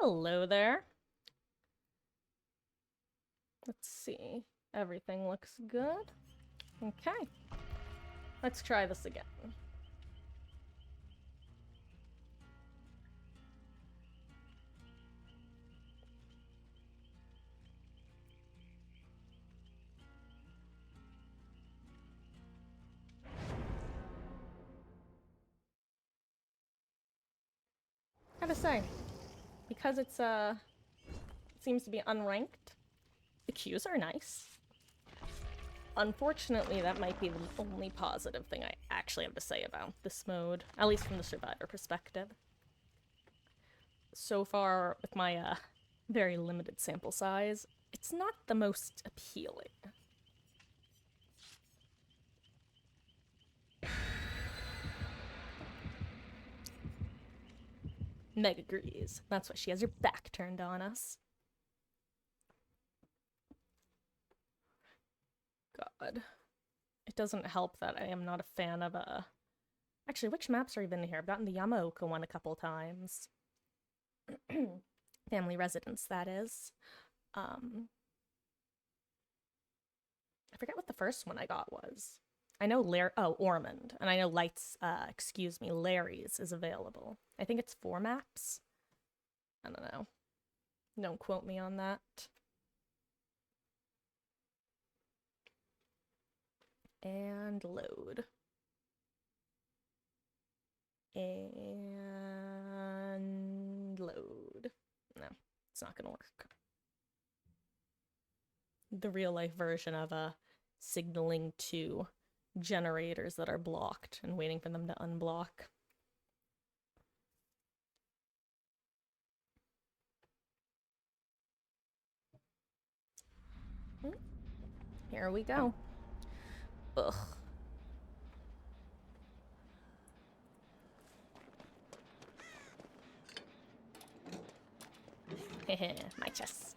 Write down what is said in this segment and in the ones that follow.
Hello there. Let's see. Everything looks good. Okay. Let's try this again. Gotta say, because it seems to be unranked, the queues are nice. Unfortunately, that might be the only positive thing I actually have to say about this mode, at least from the survivor perspective. So far, with my very limited sample size, it's not the most appealing. Meg agrees. That's why she has her back turned on us. God. It doesn't help that I am not a fan of Actually, which maps are even here? I've gotten the Yamaoka one a couple times. Family residence, that is. I forget what the first one I got was. I know Ormond, and I know Larry's is available. I think it's 4 maps. I don't know. Don't quote me on that. And load. And load. No, it's not gonna work. The real life version of signaling to generators that are blocked and waiting for them to unblock. Here we go. Ugh. My chest.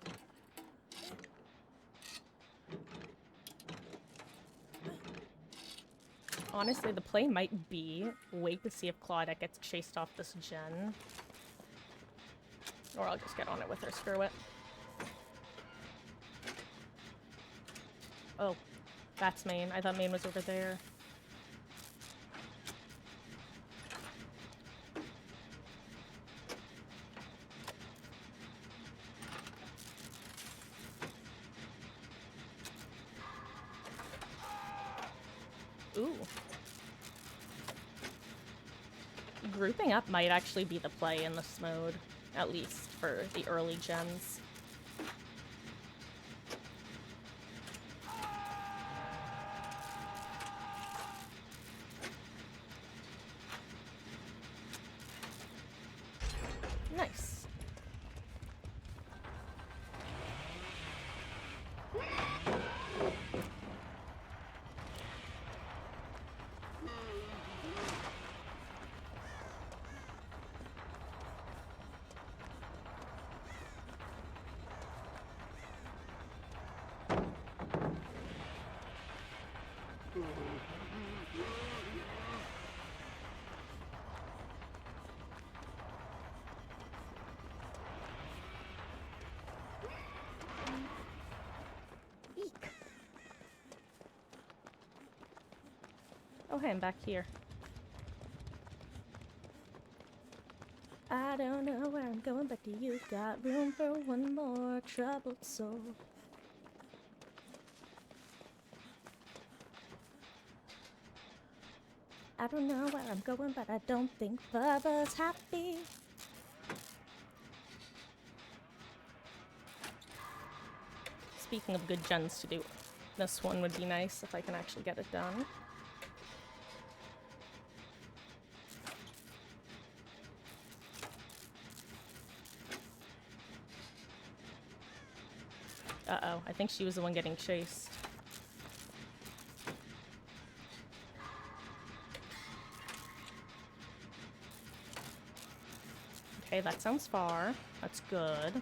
Honestly, the play might be wait to see if Claudette gets chased off this gen. Or I'll just get on it with her, screw it. Oh, that's main. I thought main was over there. Ooh. Grouping up might actually be the play in this mode, at least for the early gens. Nice. Oh, hey, I'm back here. I don't know where I'm going, but do you got room for one more troubled soul? I don't know where I'm going, but I don't think Bubba's happy. Speaking of good gens to do, this one would be nice if I can actually get it done. Uh-oh, I think she was the one getting chased. Okay, that sounds far. That's good.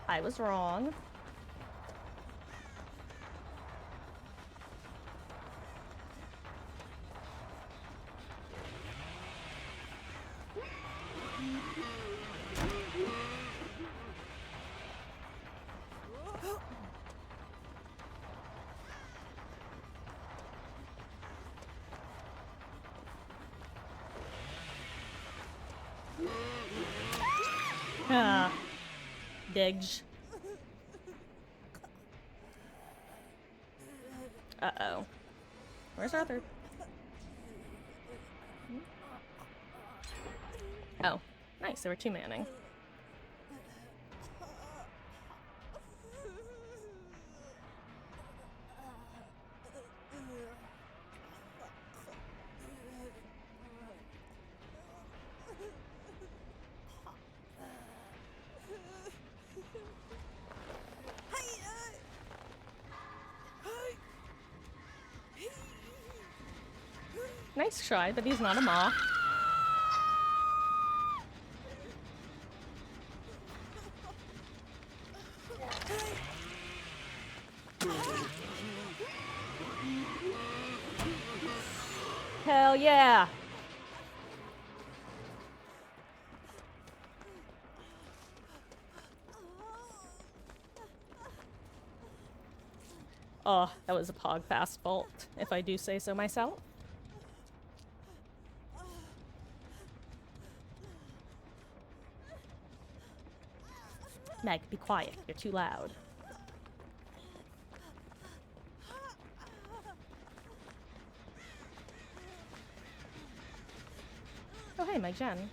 I was wrong. Digge. Uh-oh. Where's Arthur? Oh, nice. There were two Manning. Nice try, but he's not a moth. Hell yeah! Oh, that was a Pogfast fault, if I do say so myself. Meg, be quiet. You're too loud. Oh, hey, Meg Jen.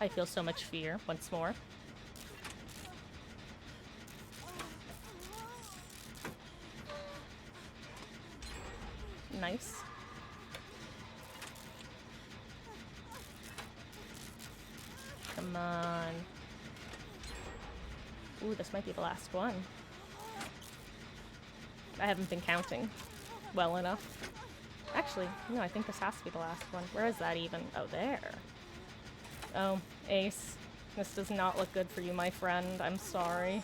I feel so much fear once more. Nice. Come on. Ooh, this might be the last one. I haven't been counting well enough. Actually, no, I think this has to be the last one. Where is that even? Oh, there. Oh, Ace. This does not look good for you, my friend. I'm sorry.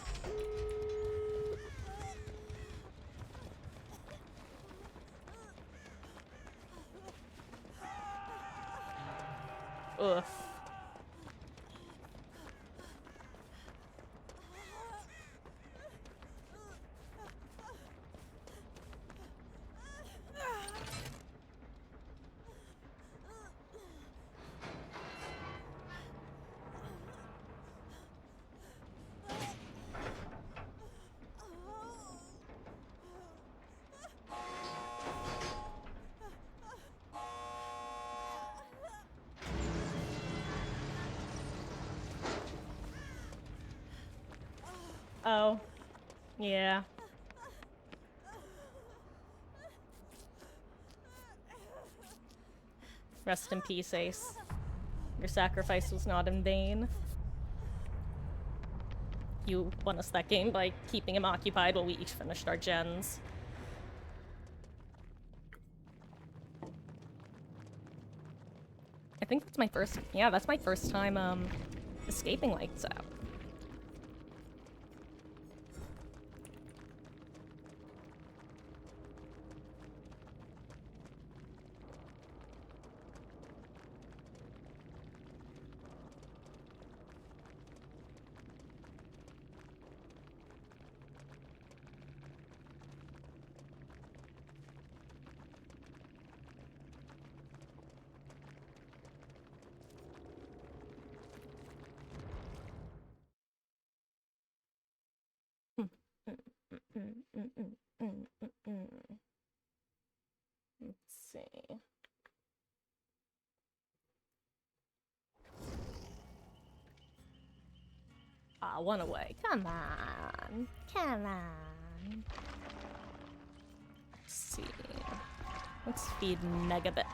Ugh. Oh. Yeah. Rest in peace, Ace. Your sacrifice was not in vain. You won us that game by keeping him occupied while we each finished our gens. I think that's my first... Yeah, that's my first time, escaping Lights Out. Let's see. Ah, one away. Come on. Come on. Let's see. Let's feed Megabit.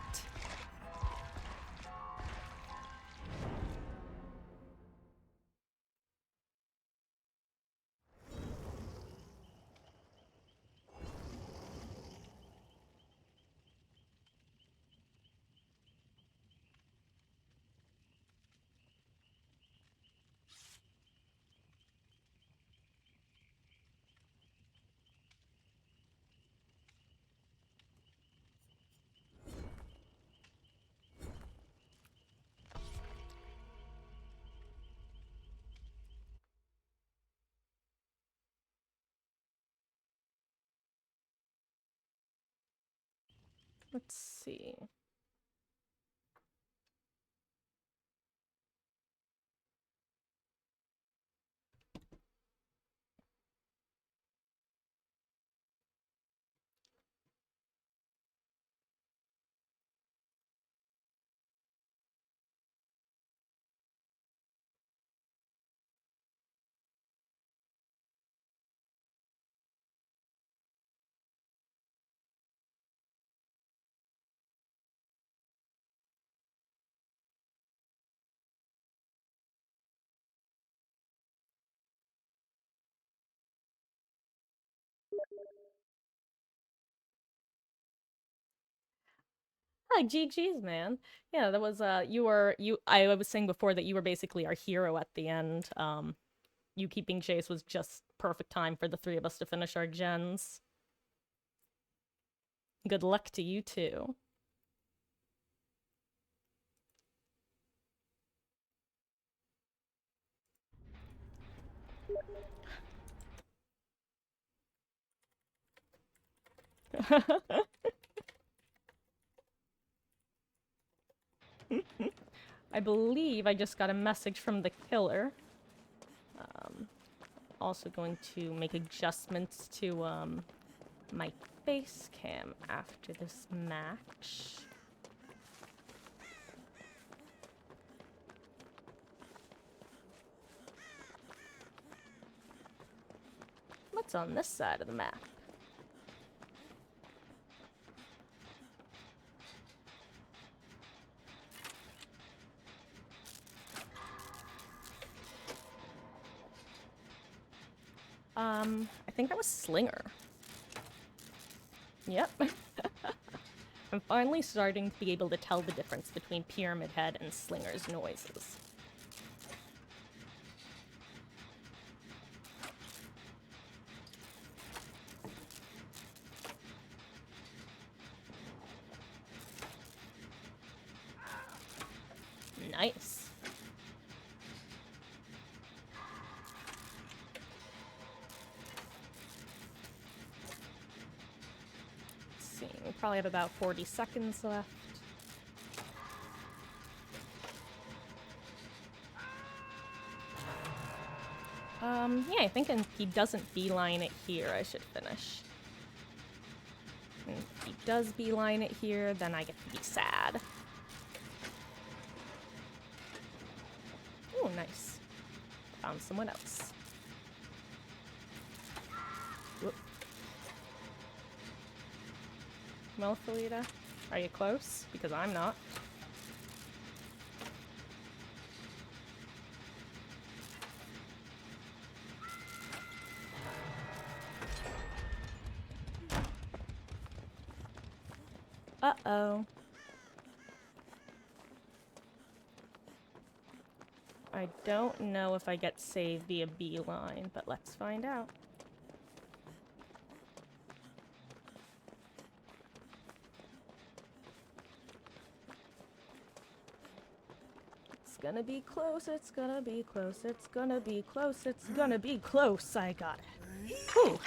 Let's see. Like GG's, man. Yeah, that was I was saying before that you were basically our hero at the end. You keeping Chase was just perfect time for the three of us to finish our gens. Good luck to you too. I believe I just got a message from the killer. Also going to make adjustments to my face cam after this match. What's on this side of the map? I think that was Slinger. Yep. I'm finally starting to be able to tell the difference between Pyramid Head and Slinger's noises. Nice. We probably have about 40 seconds left. Yeah, I think if he doesn't beeline it here, I should finish. And if he does beeline it here, then I get to be sad. Ooh, nice. Found someone else. Whoop. Well, Felita, are you close? Because I'm not. Uh-oh. I don't know if I get saved via beeline, but let's find out. It's gonna be close, it's gonna be close, it's gonna be close, it's gonna be close. I got it. Whew.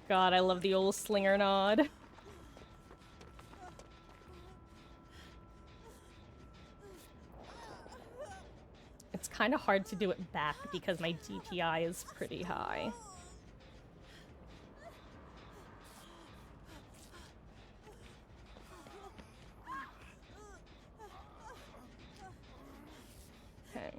God, I love the old Slinger nod. It's kind of hard to do it back because my DPI is pretty high. Okay.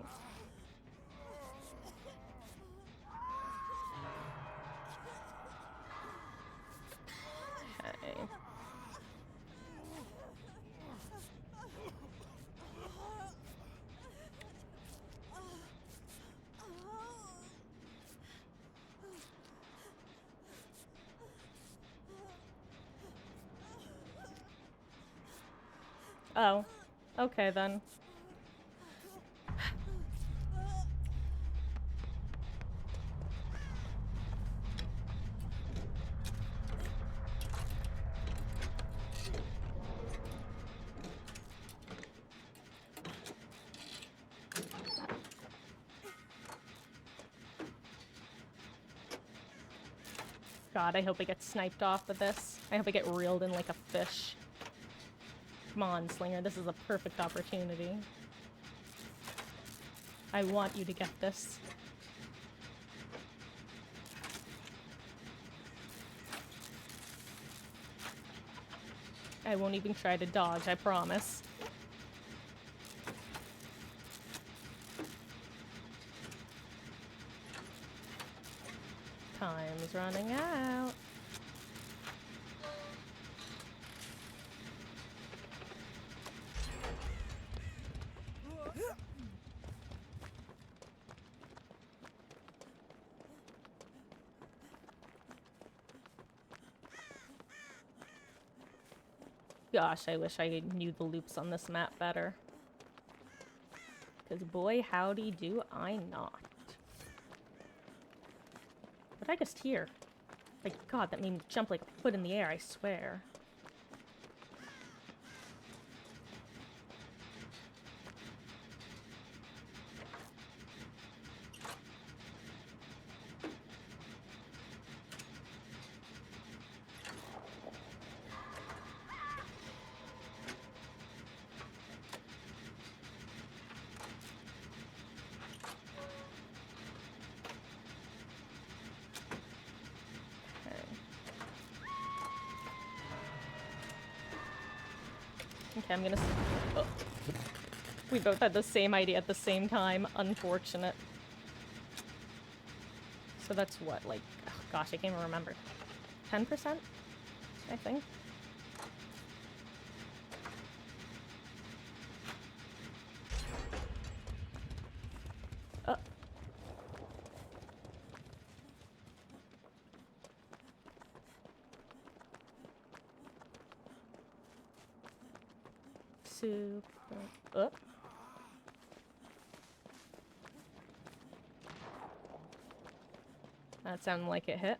Okay. Oh. Okay, then. God, I hope I get sniped off with this. I hope I get reeled in like a fish. Come on, Slinger, this is a perfect opportunity. I want you to get this. I won't even try to dodge, I promise. Time's running out. Gosh, I wish I knew the loops on this map better. Because boy, howdy do I not. What did I just hear? Like, God, that made me jump like a foot in the air, I swear. Okay, I'm gonna... Oh. We both had the same idea at the same time. Unfortunate. So that's what, like... Oh gosh, I can't even remember. 10%? I think? Super... Oh. That sounded like it hit.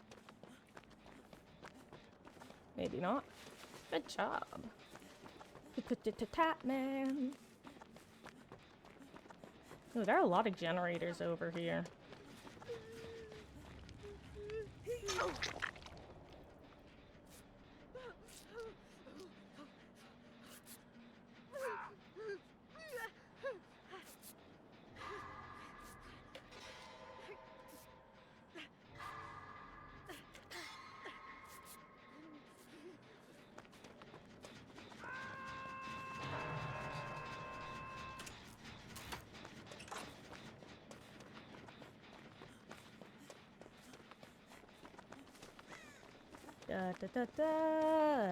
Maybe not. Good job. Tap man. Ooh, there are a lot of generators over here. Da da da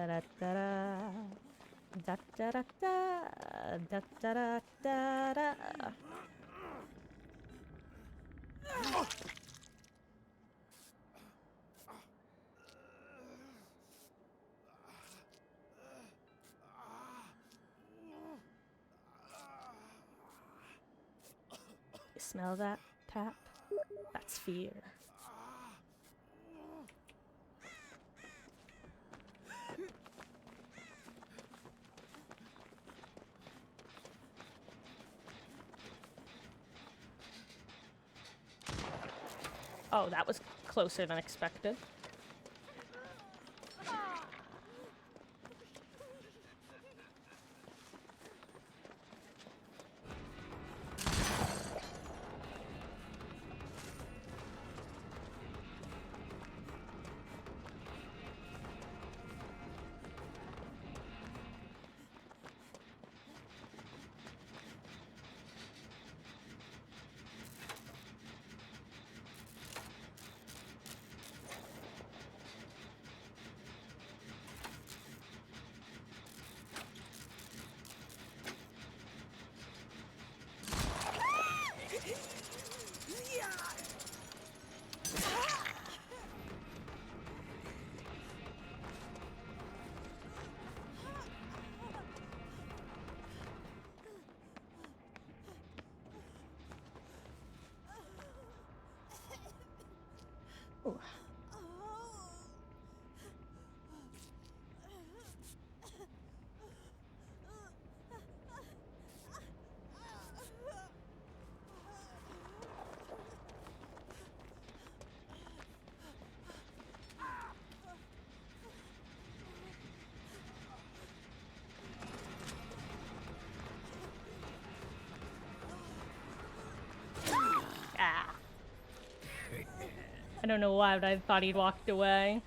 da da da da da da da da da da. You smell that, Tap? That's fear. Oh, that was closer than expected. Ooh. Ah. I don't know why, but I thought he'd walked away.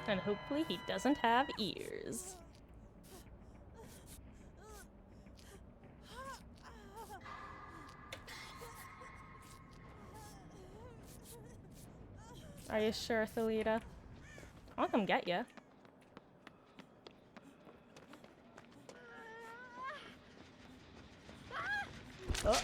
And hopefully he doesn't have ears. Are you sure, Thalita? I'll come get you. Oh.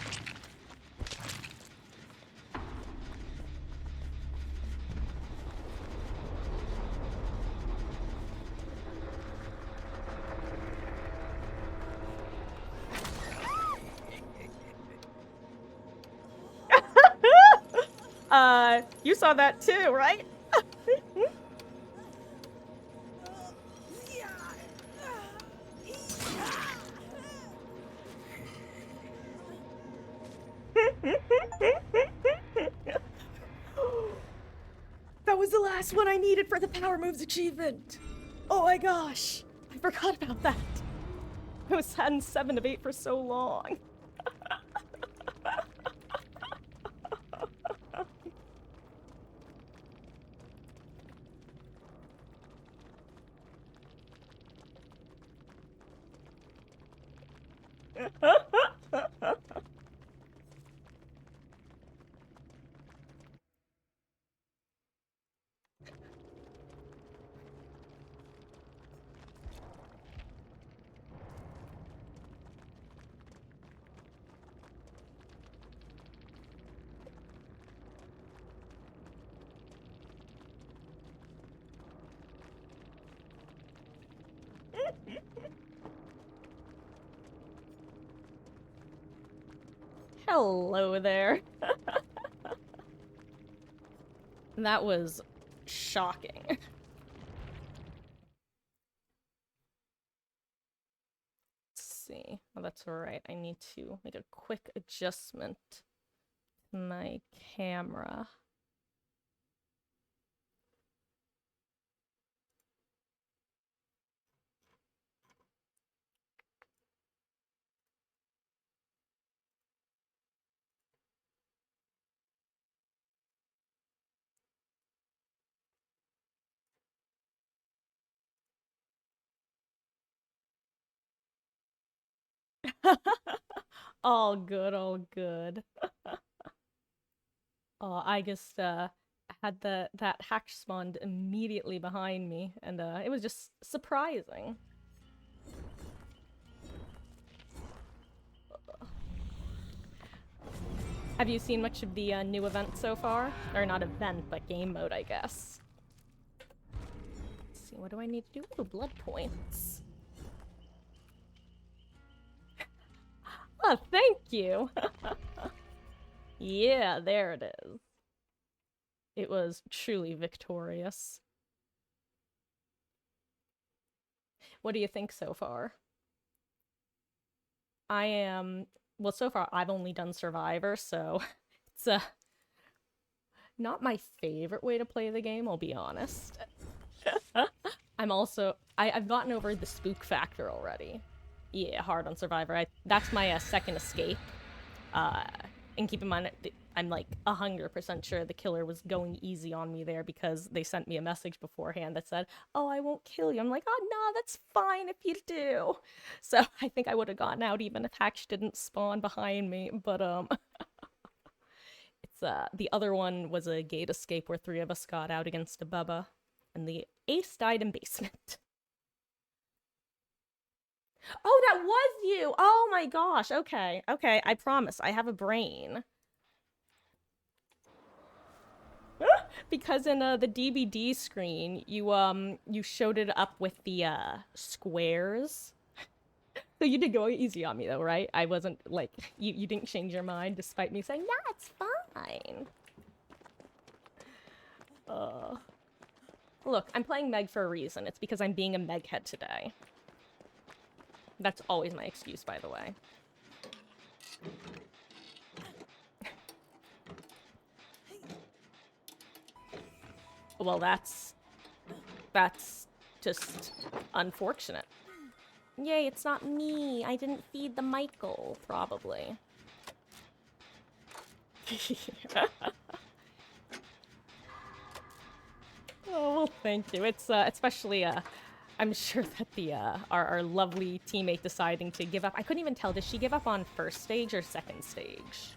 You saw that too, right? That was the last one I needed for the Power Moves achievement. Oh my gosh. I forgot about that. I was in 7 of 8 for so long. Hello there. That was shocking. Let's see. Oh, that's right. I need to make a quick adjustment to my camera. All good, all good. Oh, I just had that hatch spawned immediately behind me, and it was just surprising. Have you seen much of the new event so far? Or not event, but game mode, I guess. Let's see, what do I need to do? Ooh, blood points. Oh, thank you! Yeah, there it is. It was truly victorious. What do you think so far? I am... Well, so far I've only done Survivor, so it's not my favorite way to play the game, I'll be honest. I'm also... I've gotten over the spook factor already. Yeah, hard on Survivor. That's my second escape. And keep in mind, I'm like 100% sure the killer was going easy on me there because they sent me a message beforehand that said, "Oh, I won't kill you." I'm like, "Oh, no, that's fine if you do." So I think I would have gotten out even if Hatch didn't spawn behind me, but it's the other one was a gate escape where 3 of us got out against a Bubba, and the ace died in basement. Oh, that was you! Oh my gosh, okay, okay, I promise, I have a brain. Because in the DVD screen, you showed it up with the squares. So you did go easy on me though, right? I wasn't like you didn't change your mind despite me saying, "Yeah, it's fine." Look, I'm playing Meg for a reason. It's because I'm being a Meghead today. That's always my excuse, by the way. Well, that's just unfortunate. Yay, it's not me. I didn't feed the Michael, probably. Oh, well, thank you. It's especially I'm sure that the our lovely teammate deciding to give up. I couldn't even tell. Did she give up on first stage or second stage?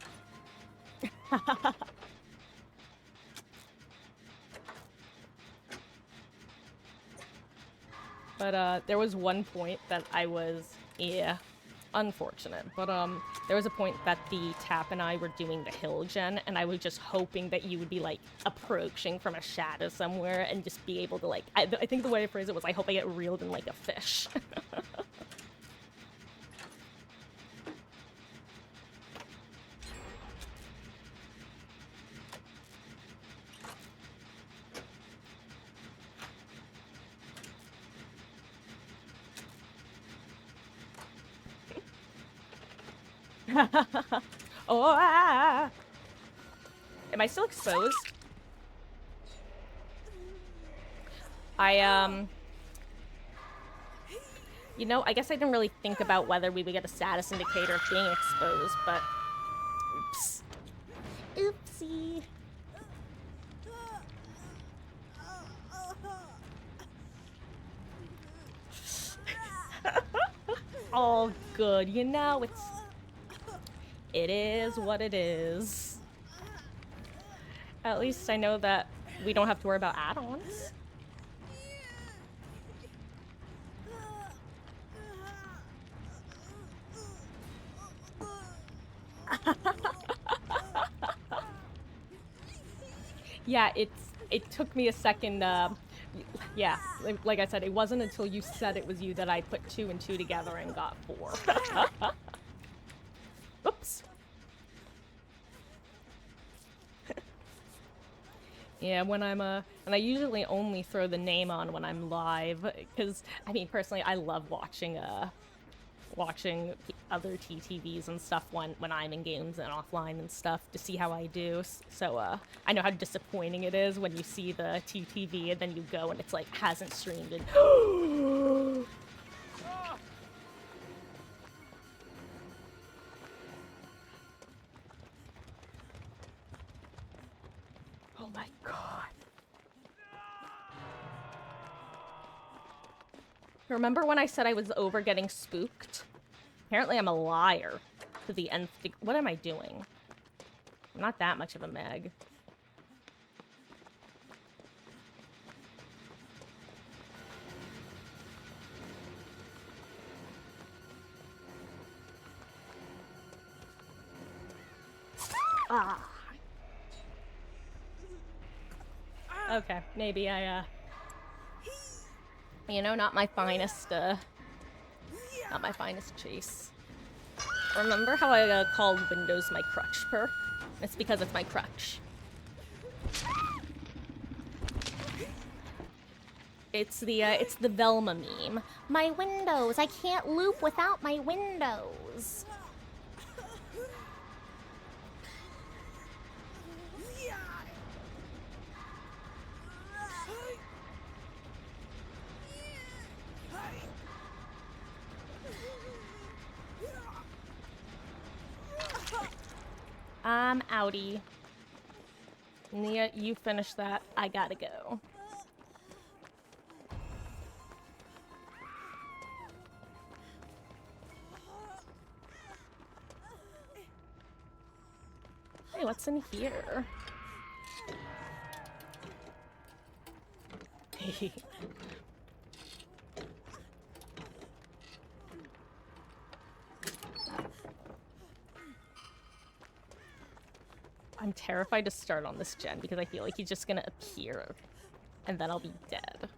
But there was one point that I was, yeah, unfortunate. But there was a point that the Tap and I were doing the hill gen, and I was just hoping that you would be like approaching from a shadow somewhere and just be able to like. I think the way I phrased it was, I hope I get reeled in like a fish. Oh, ah. Am I still exposed? You know, I guess I didn't really think about whether we would get a status indicator of being exposed, but oops. Oopsie. All good, you know, it is what it is. At least I know that we don't have to worry about add-ons. Yeah, it took me a second, yeah, like I said, it wasn't until you said it was you that I put 2 and 2 together and got 4. Oops. Yeah, when I'm, and I usually only throw the name on when I'm live, because, I mean, personally, I love watching other TTVs and stuff when I'm in games and offline and stuff to see how I do. So, I know how disappointing it is when you see the TTV and then you go and it's like, hasn't streamed and oh my god. Remember when I said I was over getting spooked? Apparently I'm a liar to the nth degree. What am I doing? I'm not that much of a meg. Ah. Okay, maybe I, you know, not my finest chase. Remember how I called Windows my crutch perk? It's because it's my crutch. It's the Velma meme. My windows, I can't loop without my windows. I'm outie. Nia, you finish that. I gotta go. Hey, what's in here? I'm terrified to start on this gen because I feel like he's just gonna appear and then I'll be dead.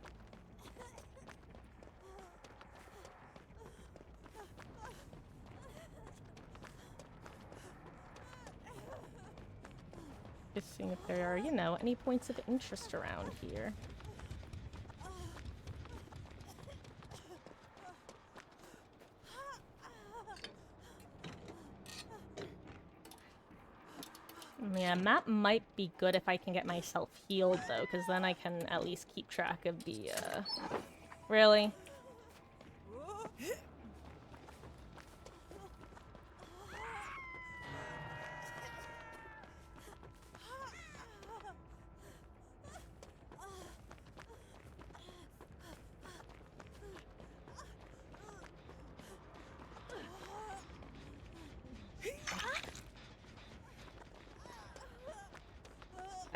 Just seeing if there are, you know, any points of interest around here. Yeah, map might be good if I can get myself healed, though, because then I can at least keep track of the, Really?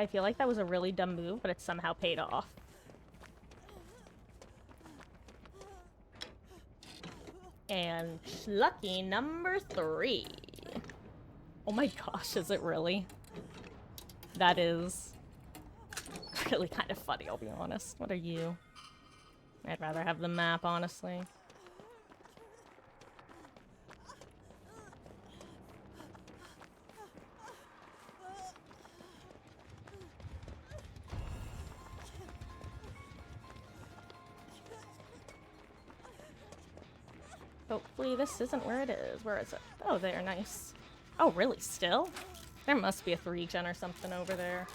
I feel like that was a really dumb move, but it somehow paid off. And lucky number 3. Oh my gosh, is it really? That is really kind of funny, I'll be honest. What are you? I'd rather have the map, honestly. Hopefully this isn't where it is. Where is it? Oh, there, nice. Oh, really? Still? There must be a 3-gen or something over there.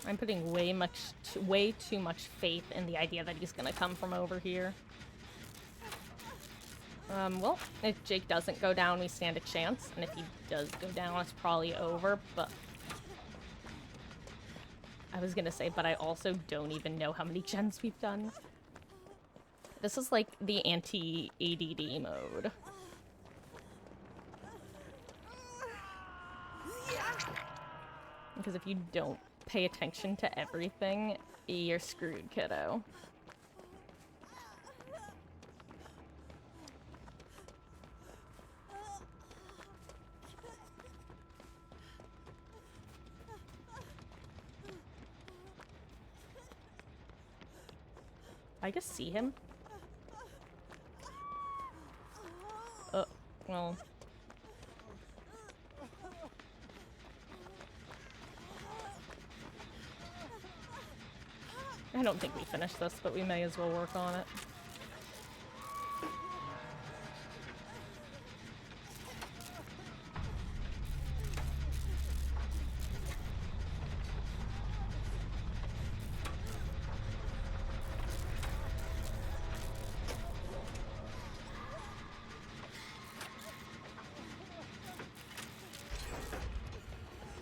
I'm putting way too much faith in the idea that he's gonna come from over here. Well, if Jake doesn't go down, we stand a chance, and if he does go down, it's probably over, but... I was gonna say, but I also don't even know how many gens we've done. This is like the anti-ADD mode. Because if you don't pay attention to everything, you're screwed, kiddo. I just see him. Well. I don't think we finished this, but we may as well work on it.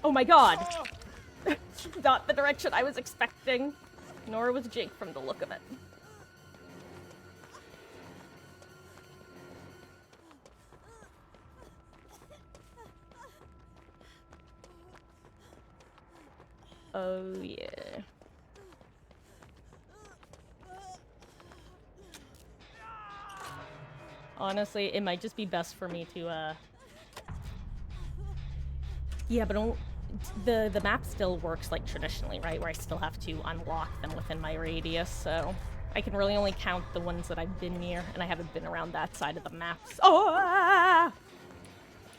Oh my god! Not the direction I was expecting. Nor was Jake from the look of it. Oh yeah. Honestly, it might just be best for me to, yeah, but don't... The map still works like traditionally, right? Where I still have to unlock them within my radius, so... I can really only count the ones that I've been near, and I haven't been around that side of the map. Oh! Ah!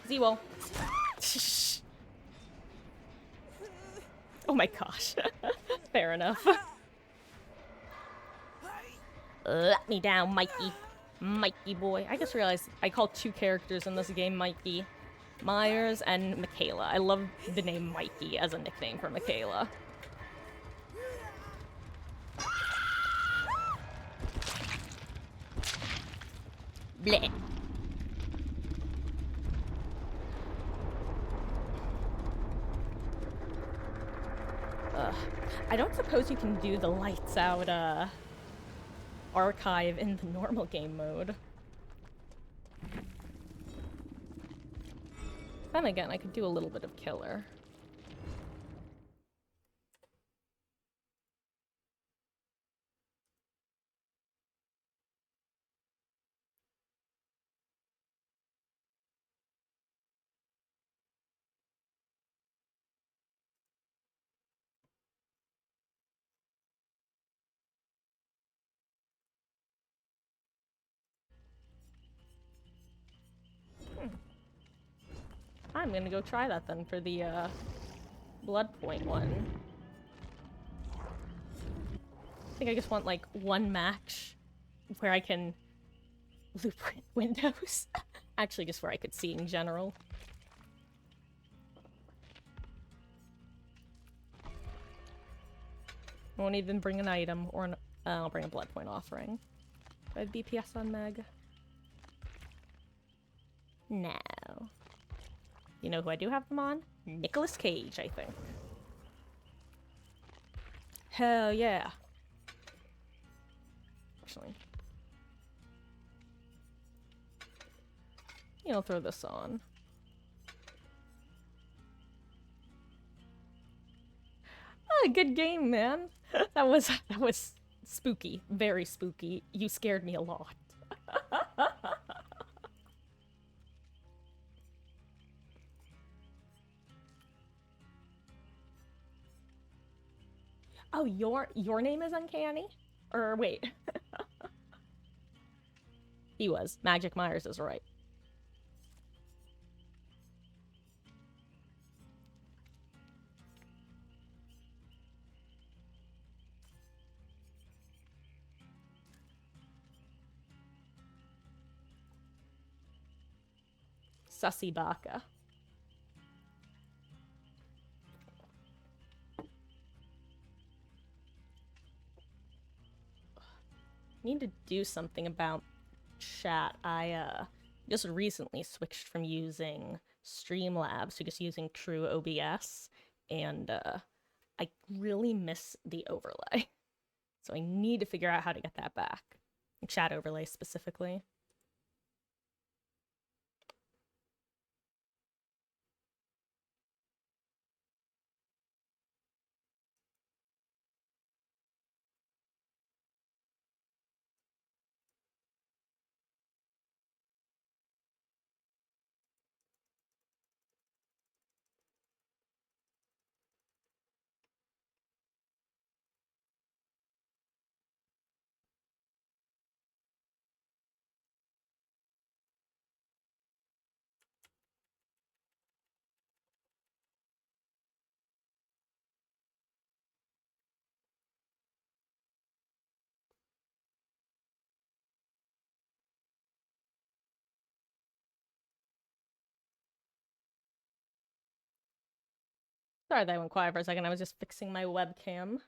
Zewol. Oh my gosh. Fair enough. Let me down, Mikey. Mikey boy. I just realized I call 2 characters in this game Mikey. Myers and Michaela. I love the name Mikey as a nickname for Michaela. Bleh. I don't suppose you can do the lights out, archive in the normal game mode. Then again, I could do a little bit of killer. I'm gonna go try that then for the, blood point one. I think I just want, like, one match where I can blueprint windows. Actually, just where I could see in general. I won't even bring an item, or I'll bring a blood point offering. Do I have BPS on Meg? No. You know who I do have them on? Nicolas Cage, I think. Hell yeah. Actually, I'll throw this on. Ah, good game, man. That was spooky. Very spooky. You scared me a lot. Oh, your name is Uncanny? Or wait. He was. Magic Myers is right. Sussy Baka. Need to do something about chat. I just recently switched from using Streamlabs to just using true OBS, and I really miss the overlay. So I need to figure out how to get that back. Chat overlay specifically. Sorry that I went quiet for a second. I was just fixing my webcam.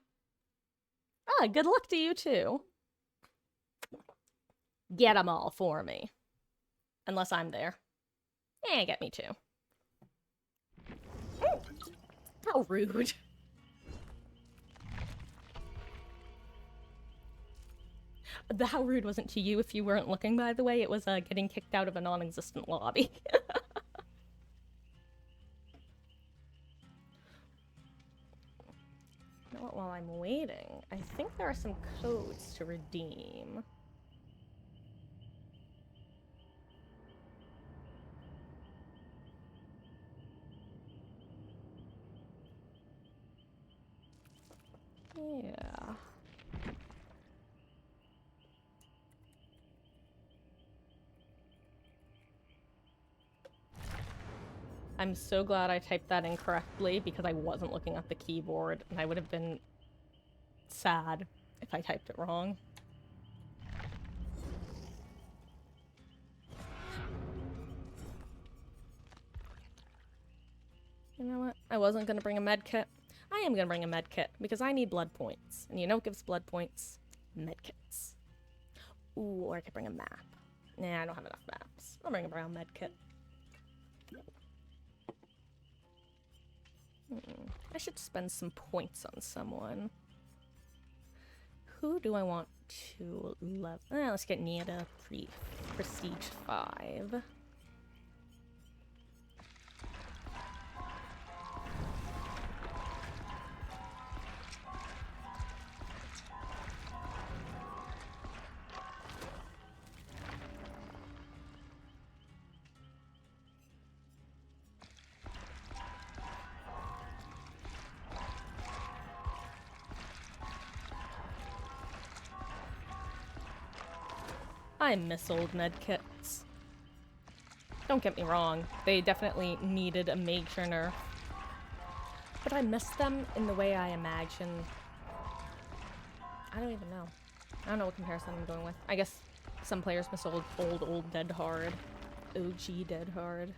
Ah, good luck to you too. Get them all for me. Unless I'm there. Get me too. Ooh, how rude. How rude wasn't to you if you weren't looking, by the way. It was getting kicked out of a non-existent lobby. You know what, while I'm waiting, I think there are some codes to redeem. Yeah. I'm so glad I typed that incorrectly because I wasn't looking at the keyboard and I would have been sad if I typed it wrong. You know what? I wasn't gonna bring a med kit. I am gonna bring a med kit because I need blood points. And you know what gives blood points? Med kits. Ooh, or I could bring a map. Nah, I don't have enough maps. I'll bring a brown med kit. I should spend some points on someone. Who do I want to love? Let's get Nia to Prestige 5. I miss old medkits. Don't get me wrong, they definitely needed a major nerf. But I miss them in the way I imagine. I don't even know. I don't know what comparison I'm going with. I guess some players miss old Dead Hard. OG Dead Hard.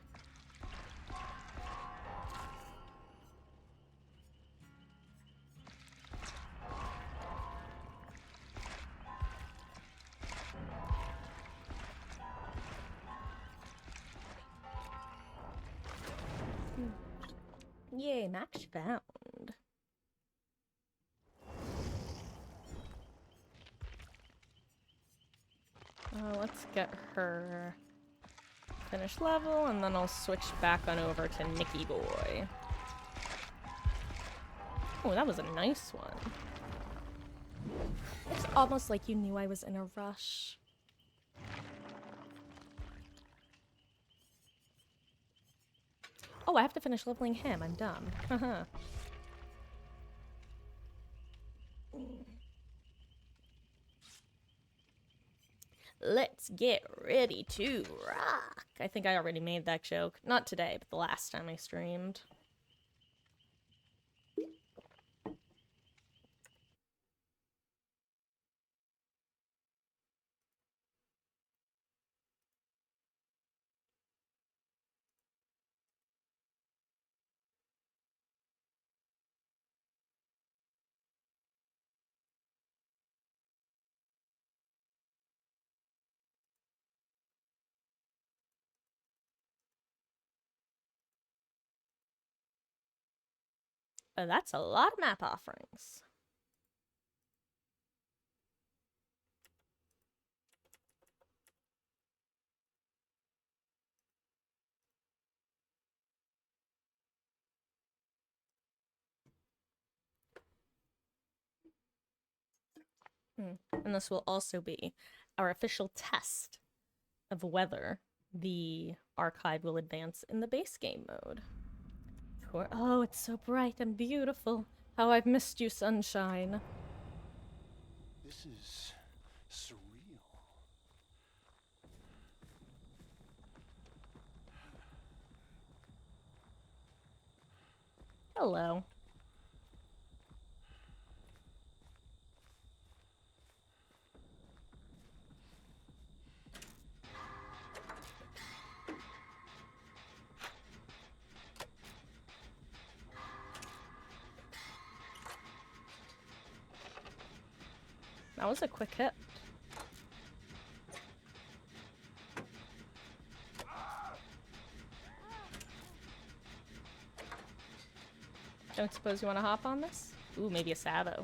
Yay, match found. get her finished level, and then I'll switch back on over to Nicky Boy. Oh, that was a nice one. It's almost like you knew I was in a rush. Oh, I have to finish leveling him. I'm dumb. Haha. Let's get ready to rock. I think I already made that joke. Not today, but the last time I streamed. That's a lot of map offerings. And this will also be our official test of whether the archive will advance in the base game mode. Oh, it's so bright and beautiful. How I've missed you, sunshine. This is surreal. Hello. That was a quick hit. Don't suppose you want to hop on this? Ooh, maybe a Savo.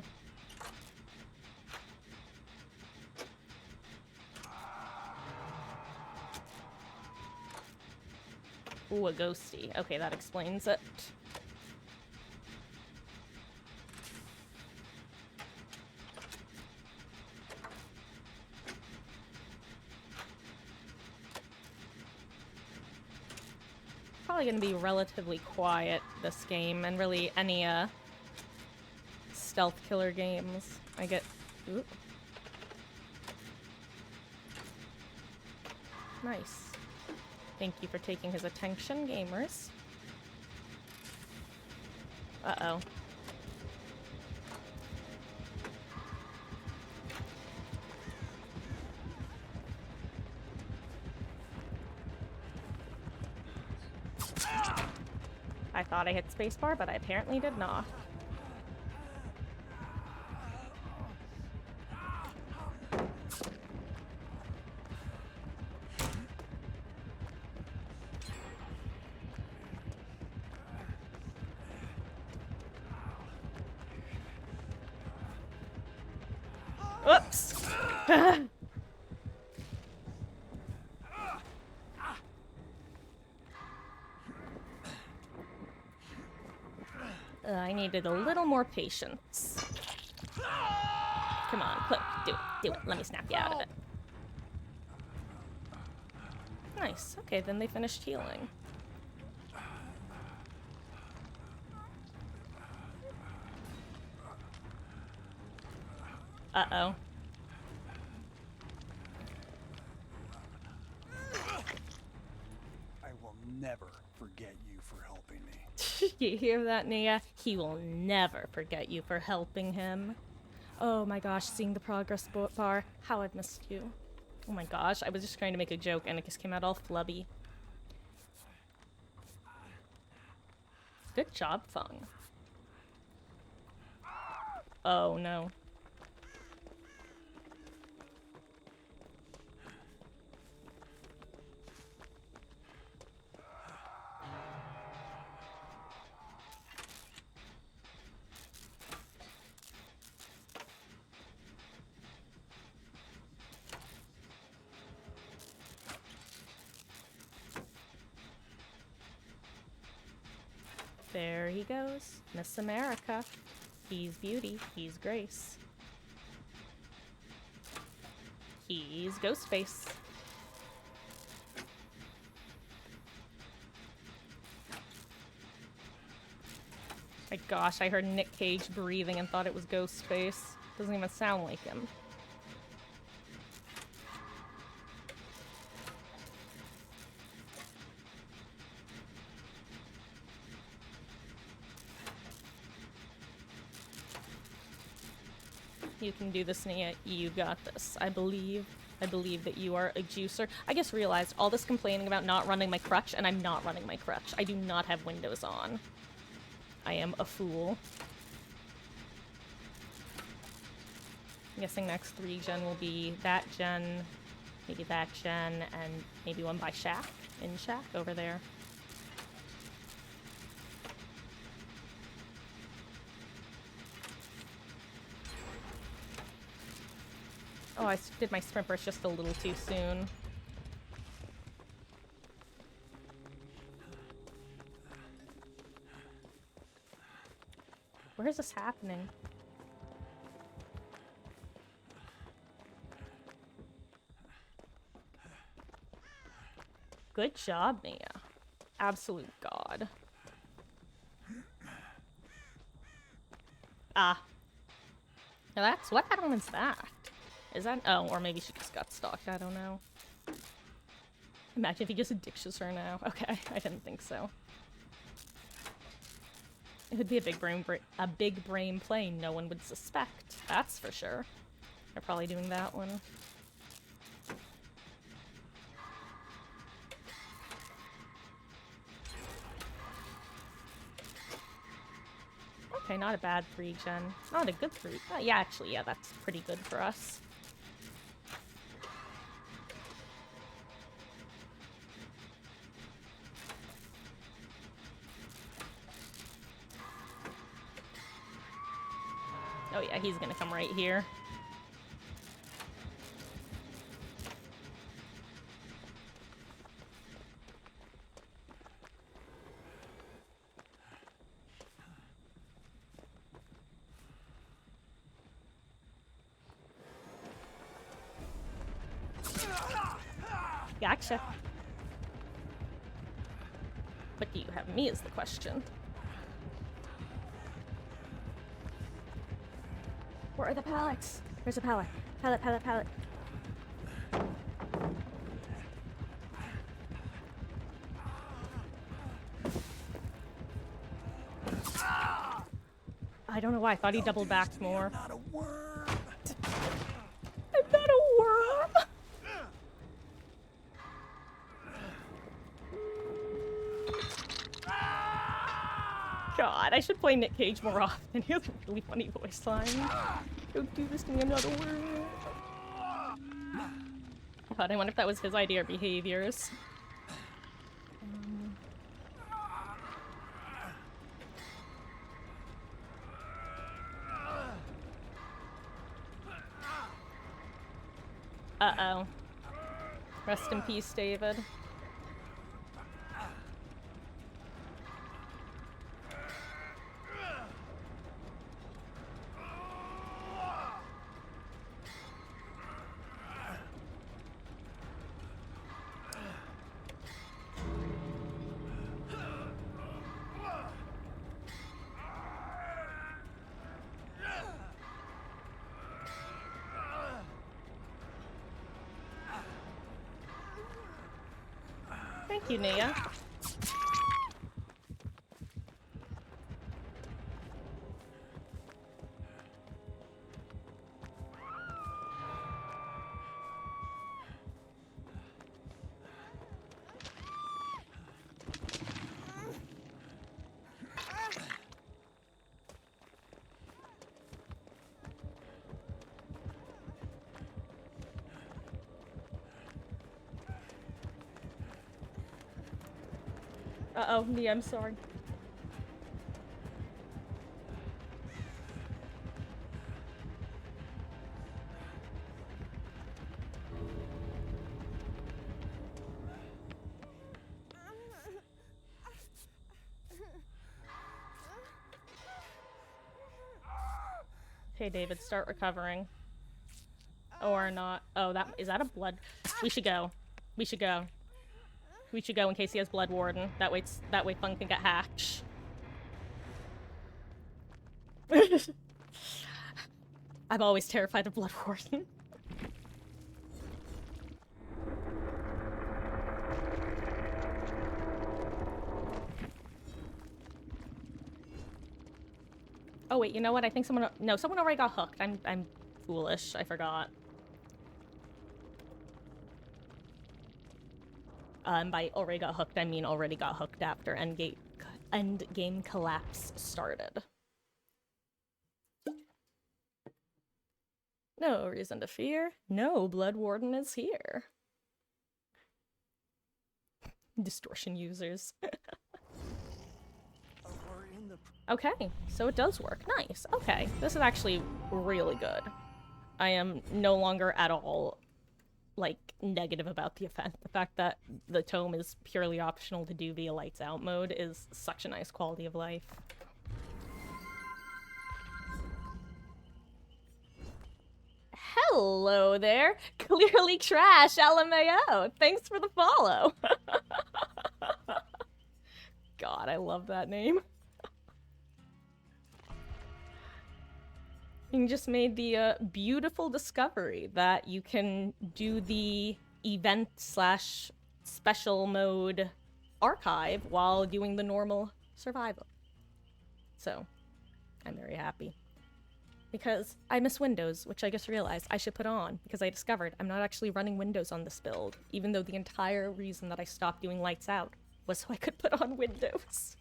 Ooh, a Ghosty. Okay, that explains it. Probably gonna be relatively quiet this game, and really any stealth killer games. I get. Ooh. Nice. Thank you for taking his attention, gamers. Uh-oh. I thought I hit spacebar, but I apparently did not. Whoops! I needed a little more patience. Come on, quick, do it, let me snap you out of it. Nice, okay, then they finished healing. Uh-oh. I will never forget you for helping me. You hear that, Nia? He will never forget you for helping him. Oh my gosh, seeing the progress bar. How I've missed you. Oh my gosh, I was just trying to make a joke and it just came out all flubby. Good job, Fung. Oh no. There he goes. Miss America. He's beauty. He's grace. He's Ghostface. My gosh, I heard Nick Cage breathing and thought it was Ghostface. Doesn't even sound like him. You can do this, Nia. You got this. I believe that you are a juicer. I just realized all this complaining about not running my crutch, and I'm not running my crutch. I do not have windows on. I am a fool. I'm guessing next 3 gen will be that gen, maybe that gen, and maybe one by Shaq, in Shaq over there. Oh, I did my sprint burst just a little too soon. Where is this happening? Good job, Nia. Absolute god. Ah. Now that's... what animal is that? Is that... oh, or maybe she just got stalked. I don't know. Imagine if he just ditches her now. Okay, I didn't think so. It would be a big brain play no one would suspect. That's for sure. They're probably doing that one. Okay, not a bad 3 gen. Not a good 3. Yeah, actually, yeah, that's pretty good for us. Oh yeah, he's gonna come right here. Gotcha. What do you have me is the question. Where are the pallets? There's a pallet. Pallet, pallet, pallet. I don't know why. I thought he doubled back more. Not a worm. I'm not a worm! God, I should play Nick Cage more often. He has a really funny voice line. Don't do this to me, I'm not a worm. God, I wonder if that was his idea or behaviors. Uh-oh. Rest in peace, David. Thank you, Nia. Uh-oh, Nia, I'm sorry. Okay, David, start recovering. Or not. Oh, is that a blood? We should go. We should go. We should go in case he has Blood Warden. That way Fung can get hacked. I'm always terrified of Blood Warden. Oh wait, you know what? I think someone already got hooked. I'm foolish. I forgot. By already got hooked, I mean already got hooked after endgame collapse started. No reason to fear. No, Blood Warden is here. Distortion users. Okay, so it does work. Nice. Okay, this is actually really good. I am no longer at all, like, negative about the event. The fact that the tome is purely optional to do via lights out mode is such a nice quality of life. Hello there. Clearly trash, LMAO. Thanks for the follow. God, I love that name. You just made the beautiful discovery that you can do the event/special mode archive while doing the normal survival. So, I'm very happy. Because I miss Windows, which I just realized I should put on, because I discovered I'm not actually running Windows on this build, even though the entire reason that I stopped doing lights out was so I could put on Windows.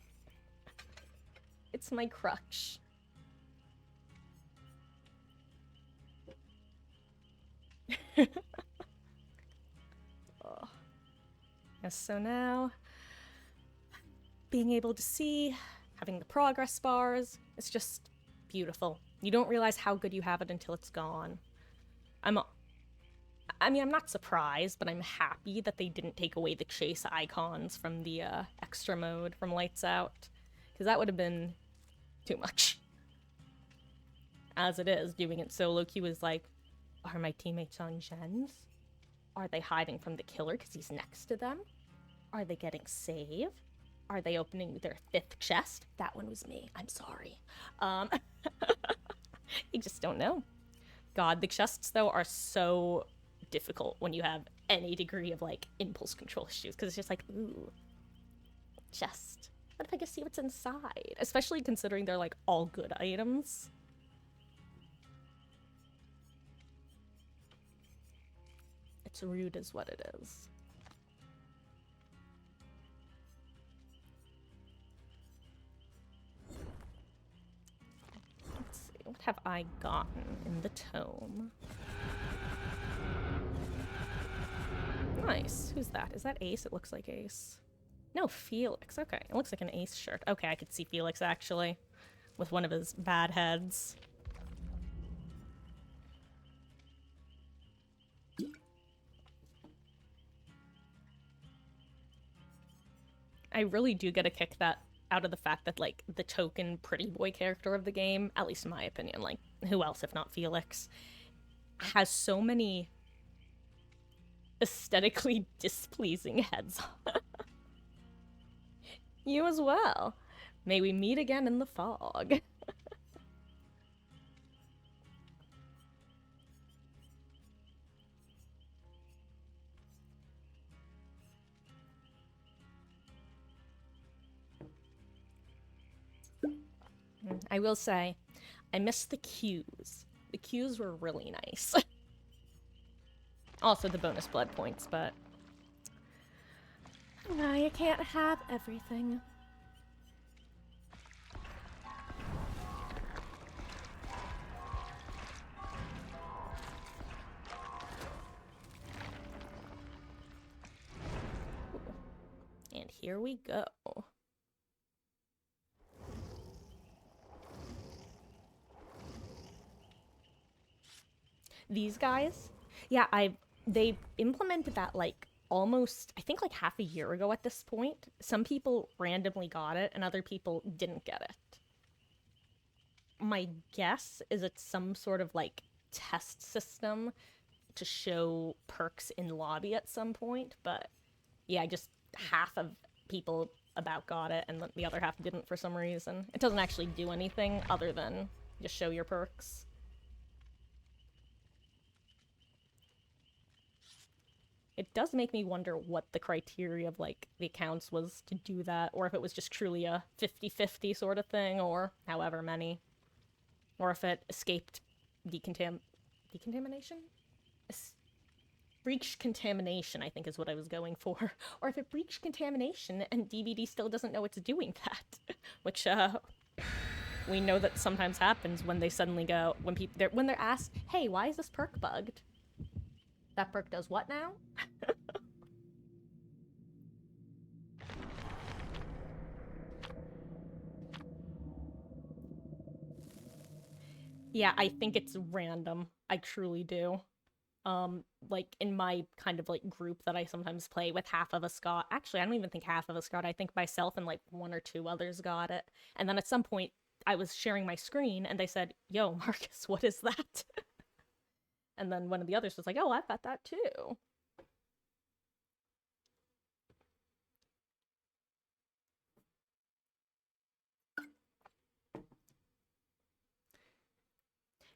It's my crutch. Oh. Yes, so now, being able to see, having the progress bars, it's just beautiful. You don't realize how good you have it until it's gone. I'm not surprised, but I'm happy that they didn't take away the chase icons from the extra mode from Lights Out, because that would have been too much. As it is, doing it solo queue is like, are my teammates on gens? Are they hiding from the killer because he's next to them? Are they getting saved? Are they opening their 5th chest? That one was me. I'm sorry. You just don't know. God, the chests, though, are so difficult when you have any degree of, like, impulse control issues, because it's just like, ooh, chest. What if I just see what's inside? Especially considering they're, like, all good items. It's rude is what it is. Let's see, what have I gotten in the tome? Nice. Who's that? Is that Ace? It looks like Ace. No, Felix. Okay, it looks like an Ace shirt. Okay, I could see Felix, actually, with one of his bad heads. I really do get a kick out of the fact that, like, the token pretty boy character of the game, at least in my opinion, like, who else if not Felix, has so many aesthetically displeasing heads. You as well. May we meet again in the fog. I will say, I miss the queues. The queues were really nice. Also the bonus blood points, but... no, you can't have everything. And here we go. These guys, yeah, they implemented that, like, almost, I think, like, half a year ago at this point. Some people randomly got it, and other people didn't get it. my guess is it's some sort of like test system to show perks in lobby at some point, but yeah, just half of people about got it and the other half didn't for some reason. It doesn't actually do anything other than just show your perks. It does make me wonder what the criteria of like the accounts was to do that, or if it was just truly a 50-50 sort of thing, or however many. Or if it escaped decontamination? Breached contamination, I think is what I was going for. Or if it breached contamination and DVD still doesn't know it's doing that. Which, we know that sometimes happens when they suddenly go, when they're asked, hey, why is this perk bugged? That perk does what now? Yeah, I think it's random. I truly do. Like in my kind of like group that I sometimes play with, half of us got, actually I don't even think half of us got, I think myself and like one or two others got it. And then at some point I was sharing my screen and they said, yo, Marcus, what is that? And then one of the others was like, oh, I've got that too.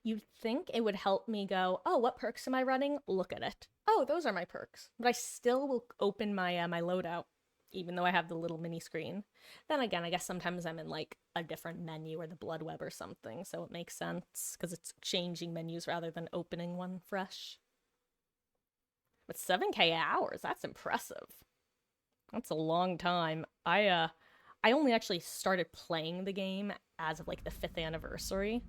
You'd think it would help me go, oh, what perks am I running? Look at it. Oh, those are my perks. But I still will open my my loadout, even though I have the little mini screen. Then again, I guess sometimes I'm in like a different menu or the blood web or something, so it makes sense, because it's changing menus rather than opening one fresh. But 7K hours, that's impressive. That's a long time. I only actually started playing the game as of like the 5th anniversary.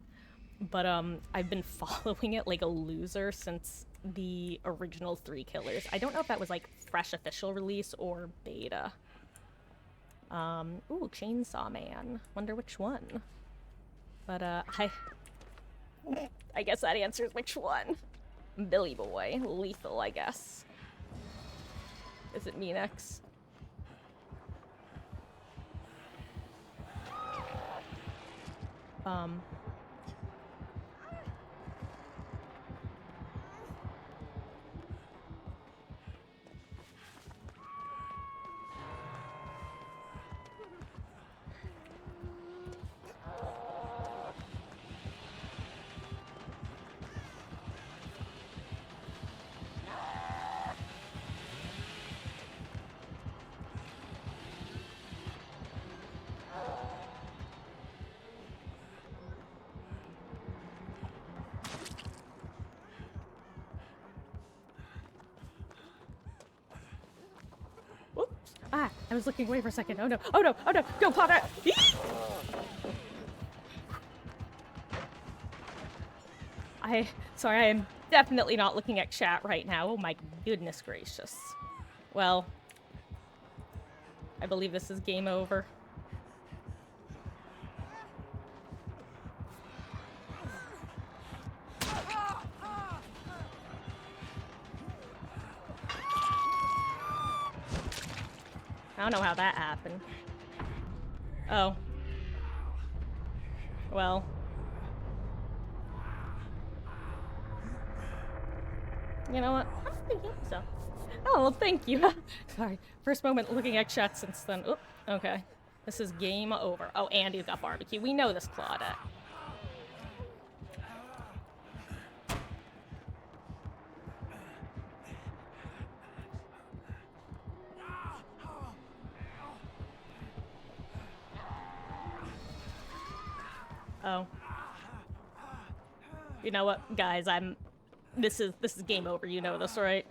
But I've been following it like a loser since the original 3 Killers. I don't know if that was like fresh official release or beta. Ooh, Chainsaw Man. Wonder which one. But I guess that answers which one. Billy Boy. Lethal, I guess. Is it me next? Ah, I was looking away for a second. Oh no, oh no, oh no, go Potter! Sorry, I am definitely not looking at chat right now. Oh my goodness gracious. Well, I believe this is game over. I don't know how that happened. Oh. Well. You know what? I don't think so. Oh, well, thank you. Sorry. First moment looking at chat since then. Oop. Okay. This is game over. Oh, Andy's got barbecue. We know this, Claudette. Oh. You know what, guys, this is game over, you know this, right?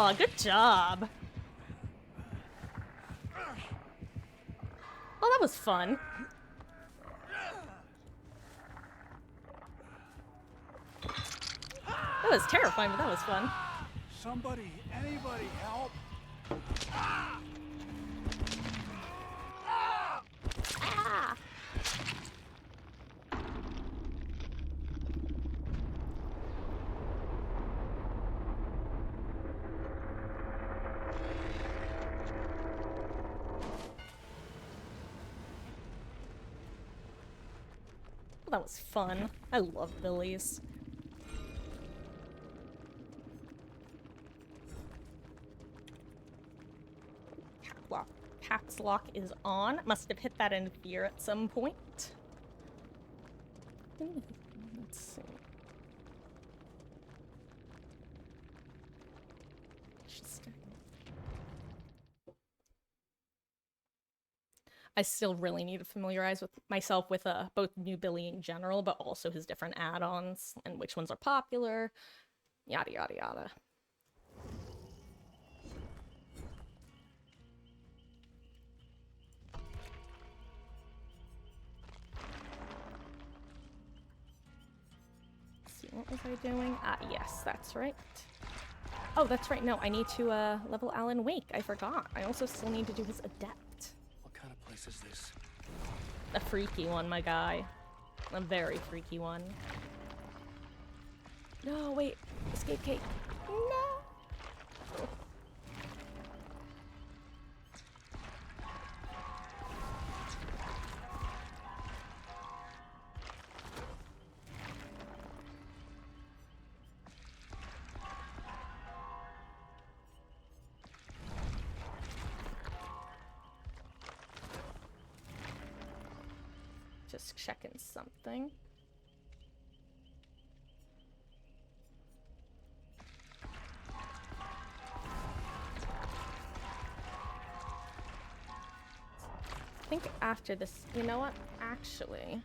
Aw, good job. Oh, that was fun. That was terrifying, but that was fun. Somebody, anybody, help! Ah! That was fun. I love Billies. Pax lock is on. Must have hit that in fear at some point. Let's see. I still really need to familiarize with myself with both New Billy in general, but also his different add-ons and which ones are popular, yada yada yada. Let's see, what was I doing? Ah, yes, that's right. Oh, that's right. No, I need to level Alan Wake. I forgot. I also still need to do his Adept. What kind of place is this? A freaky one, my guy. A very freaky one. No, wait. Escape cake. No! Just checking something. I think after this, you know what? Actually,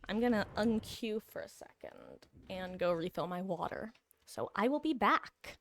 I'm gonna unqueue for a second and go refill my water. So I will be back.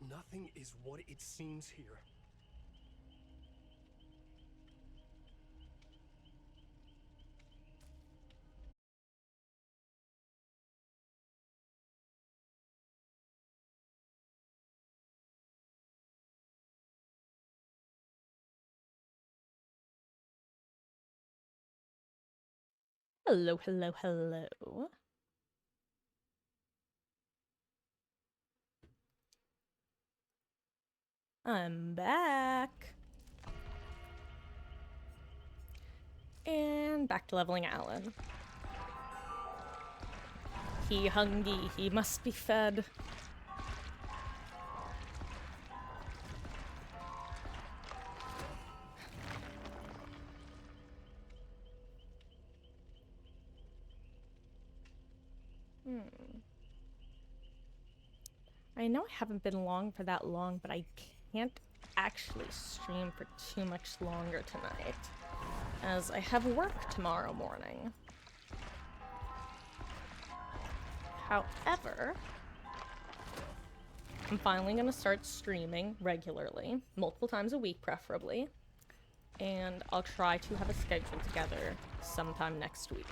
Nothing is what it seems here. Hello, hello, hello. I'm back. And back to leveling Alan. He hungry, he must be fed. I know I haven't been long for that long, but I can't actually stream for too much longer tonight, as I have work tomorrow morning. However, I'm finally gonna start streaming regularly, multiple times a week preferably, and I'll try to have a schedule together sometime next week.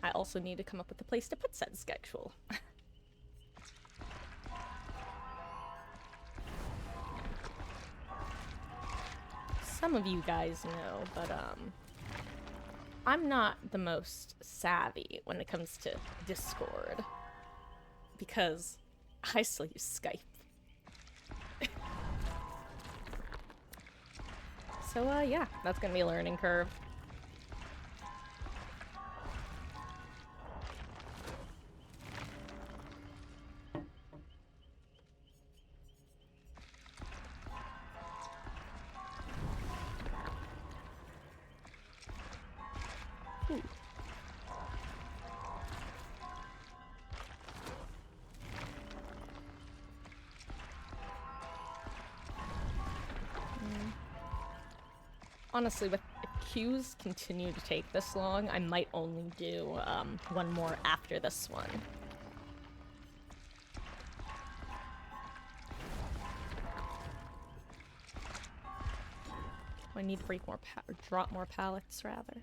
I also need to come up with a place to put said schedule. Some of you guys know, but I'm not the most savvy when it comes to Discord, because I still use Skype. So yeah, that's gonna be a learning curve. Honestly, if queues continue to take this long, I might only do one more after this one. I need to break more or drop more pallets, rather.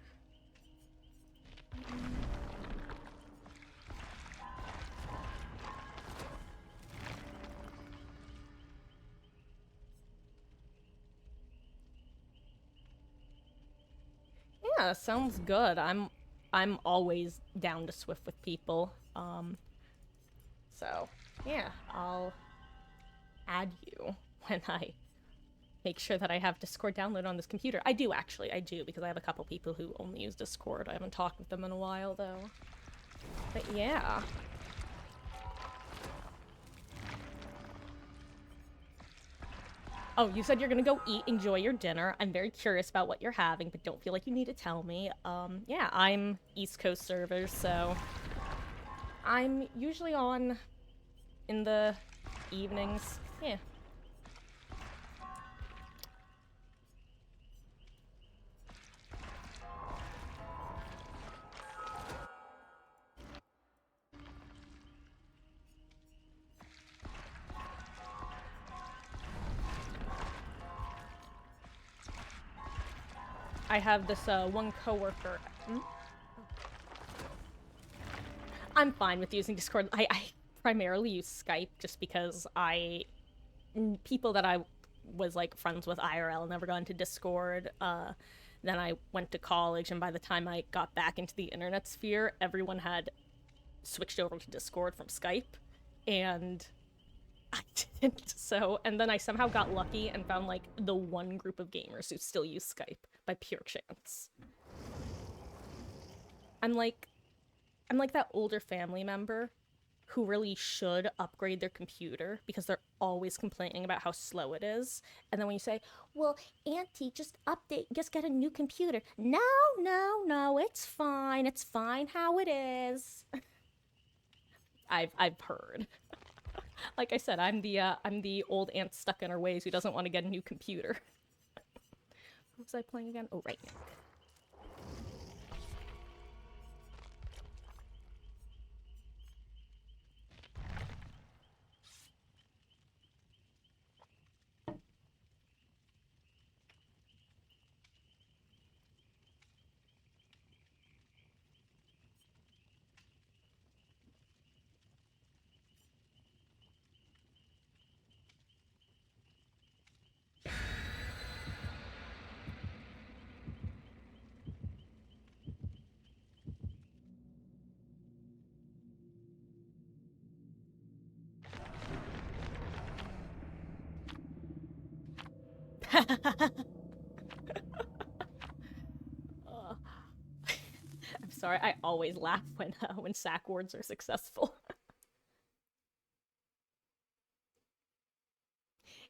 Yeah, sounds good. I'm always down to Swift with people. So yeah, I'll add you when I make sure that I have Discord downloaded on this computer. I do actually, I do, because I have a couple people who only use Discord. I haven't talked with them in a while though. But yeah. Oh, you said you're gonna go eat, enjoy your dinner. I'm very curious about what you're having, but don't feel like you need to tell me. Yeah, I'm East Coast servers, so I'm usually on in the evenings. Yeah. I have this one coworker. I'm fine with using Discord. I primarily use Skype just because people that I was like friends with IRL never got into Discord. Then I went to college, and by the time I got back into the internet sphere, everyone had switched over to Discord from Skype, and I didn't. So, and then I somehow got lucky and found like the one group of gamers who still use Skype by pure chance. I'm like that older family member who really should upgrade their computer because they're always complaining about how slow it is. And then when you say, well, Auntie, just get a new computer. No, it's fine how it is. I've heard. Like I said, I'm the old aunt stuck in her ways who doesn't want to get a new computer. What was I playing again? Oh, right. Uh, I'm sorry, I always laugh when sack wards are successful.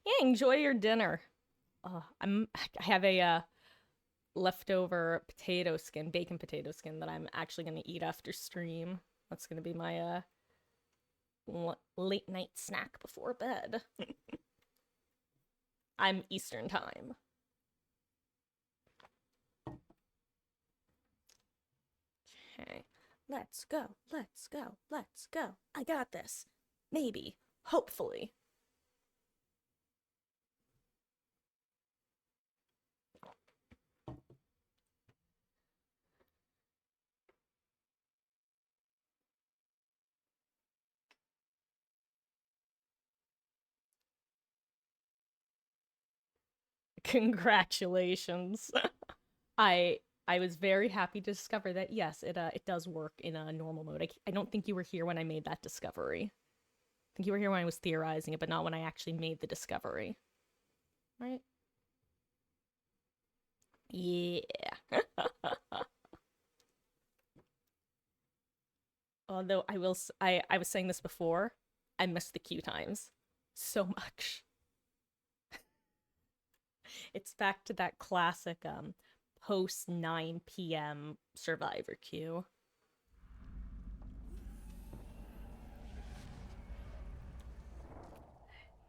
Yeah, enjoy your dinner. I have a leftover potato skin, bacon potato skin that I'm actually gonna eat after stream. That's gonna be my late night snack before bed. I'm Eastern time. Okay, let's go, let's go, let's go. I got this. Maybe, hopefully. Congratulations. I was very happy to discover that yes, it does work in a normal mode. I don't think you were here when I made that discovery. I think you were here when I was theorizing it, but not when I actually made the discovery. Right? Yeah. Although I was saying this before, I missed the queue times so much. It's back to that classic post 9 p.m. Survivor queue.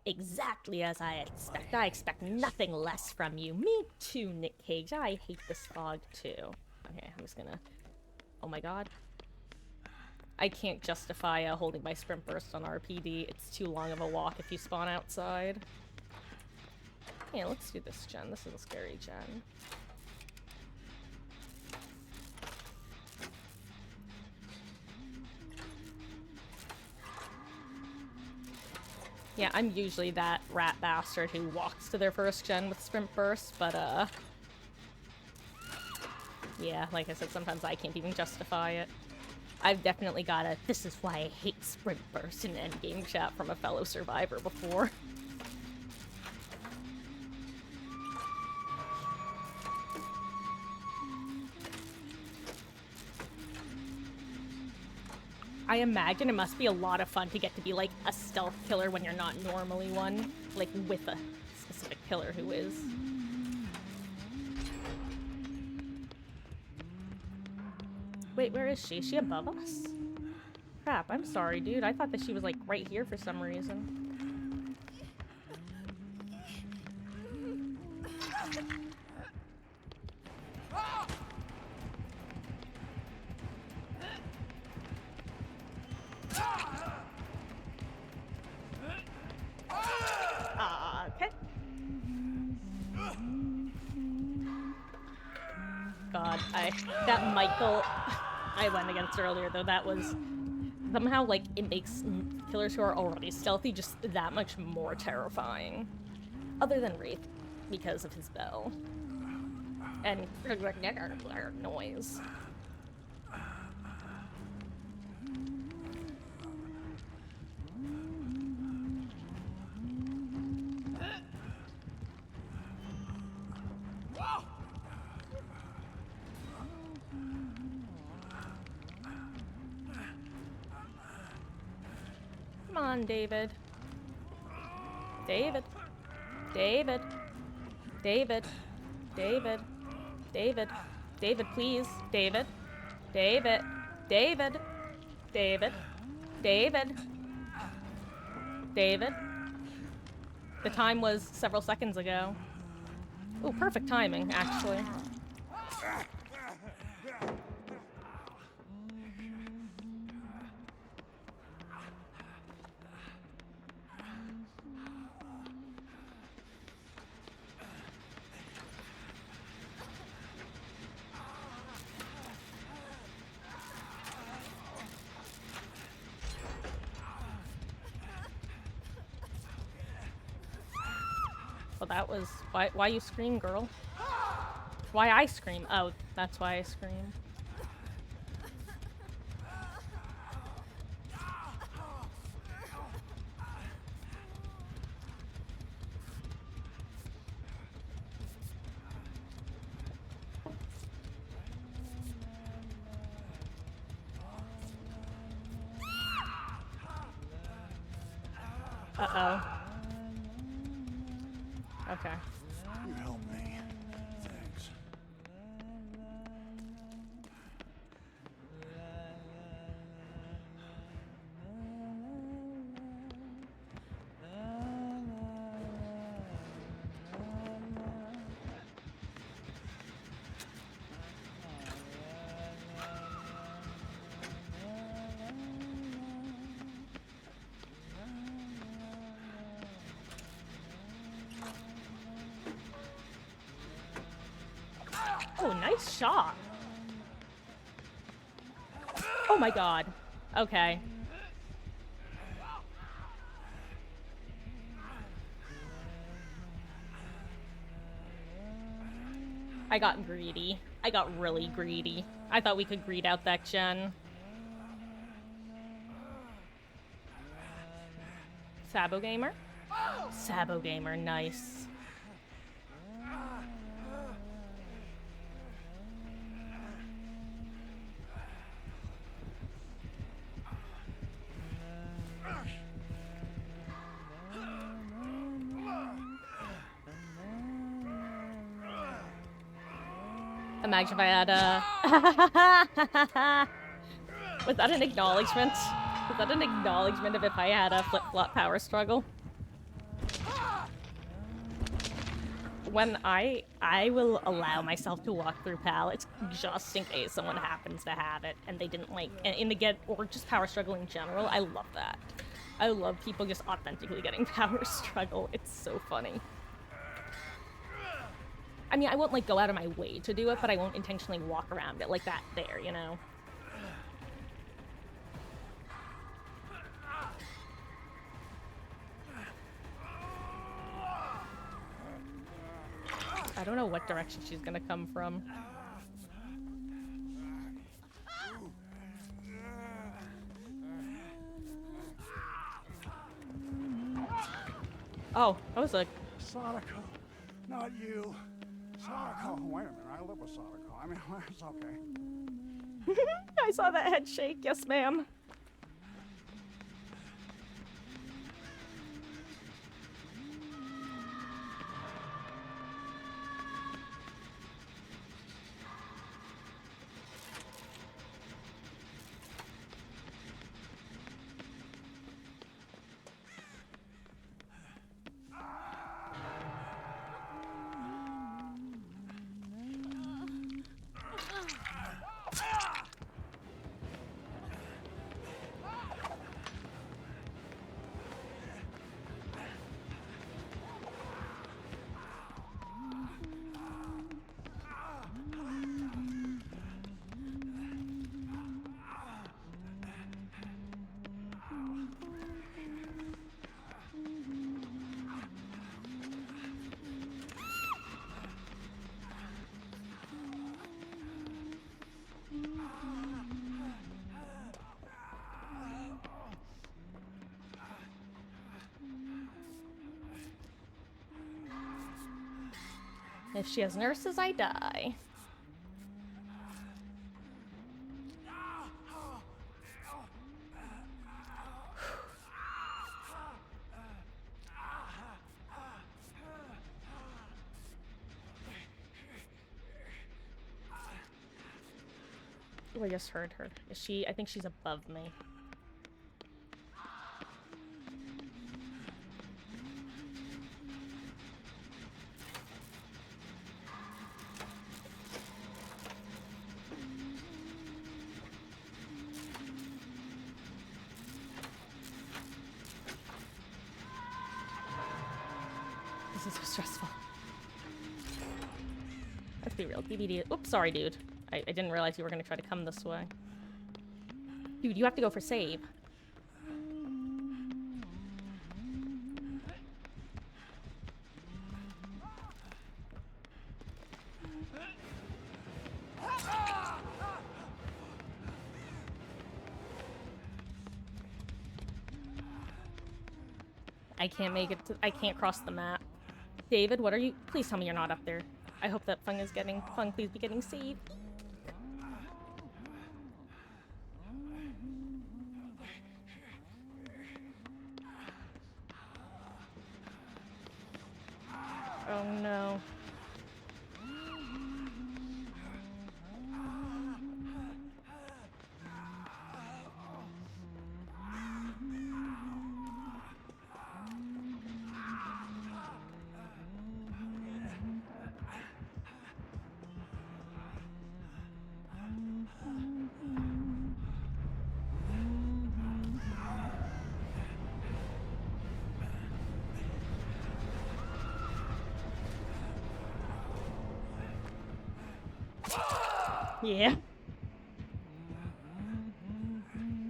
Exactly as I expect. I expect nothing less from you. Me too, Nick Cage. I hate this fog too. Okay, I'm just gonna... Oh my god. I can't justify holding my sprint burst on RPD. It's too long of a walk if you spawn outside. Yeah, let's do this gen. This is a scary gen. Yeah, I'm usually that rat bastard who walks to their first gen with sprint burst, but yeah, like I said, sometimes I can't even justify it. I've definitely got a "this is why I hate sprint burst" in endgame chat from a fellow survivor before. I imagine it must be a lot of fun to get to be like a stealth killer when you're not normally one, like with a specific killer who is. Wait, where is she? Is she above us? Crap, I'm sorry, dude. I thought that she was like right here for some reason. Okay. God, that Michael I went against earlier, though, that was somehow, like, it makes killers who are already stealthy just that much more terrifying. Other than Wraith, because of his bell. And noise. Come on, David. David. David. David. David. David. David, please. David. David. David. David. David. David. The time was several seconds ago. Ooh, perfect timing, actually. Well, that was... Why you scream, girl? Why I scream? Oh, that's why I scream. Uh-oh. Okay. You helped me. Thanks. Oh, nice shot. Oh my god. Okay. I got greedy. I got really greedy. I thought we could greed out that gen. Sabo Gamer? Sabo Gamer, nice. Imagine if I had a... Was that an acknowledgement? Was that an acknowledgement of if I had a flip-flop power struggle? When I will allow myself to walk through pallets just in case someone happens to have it and they didn't like in the get or just power struggle in general. I love that. I love people just authentically getting power struggle. It's so funny. I mean, I won't like go out of my way to do it, but I won't intentionally walk around it like that there, you know? I don't know what direction she's gonna come from. Oh, that was a... Sadako, not you. Sadako, wait a minute, I live with Sadako. I mean, it's okay. I saw that head shake. Yes, ma'am. If she has nurses, I die. Oh, I just heard her. Is she? I think she's above me. This is so stressful. Let's be real. DBD. Oops, sorry, dude. I didn't realize you were gonna try to come this way. Dude, you have to go for save. I can't make it to, I can't cross the map. David, what are you? Please tell me you're not up there. I hope that Fung is getting, Fung, please be getting saved. Oh no. Yeah.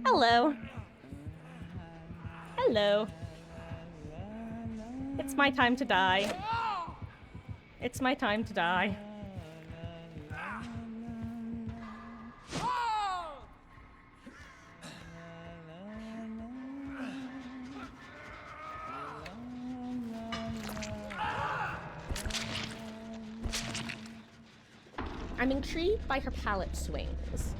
Hello. Hello. It's my time to die. It's my time to die. I'm intrigued by her pallet swings.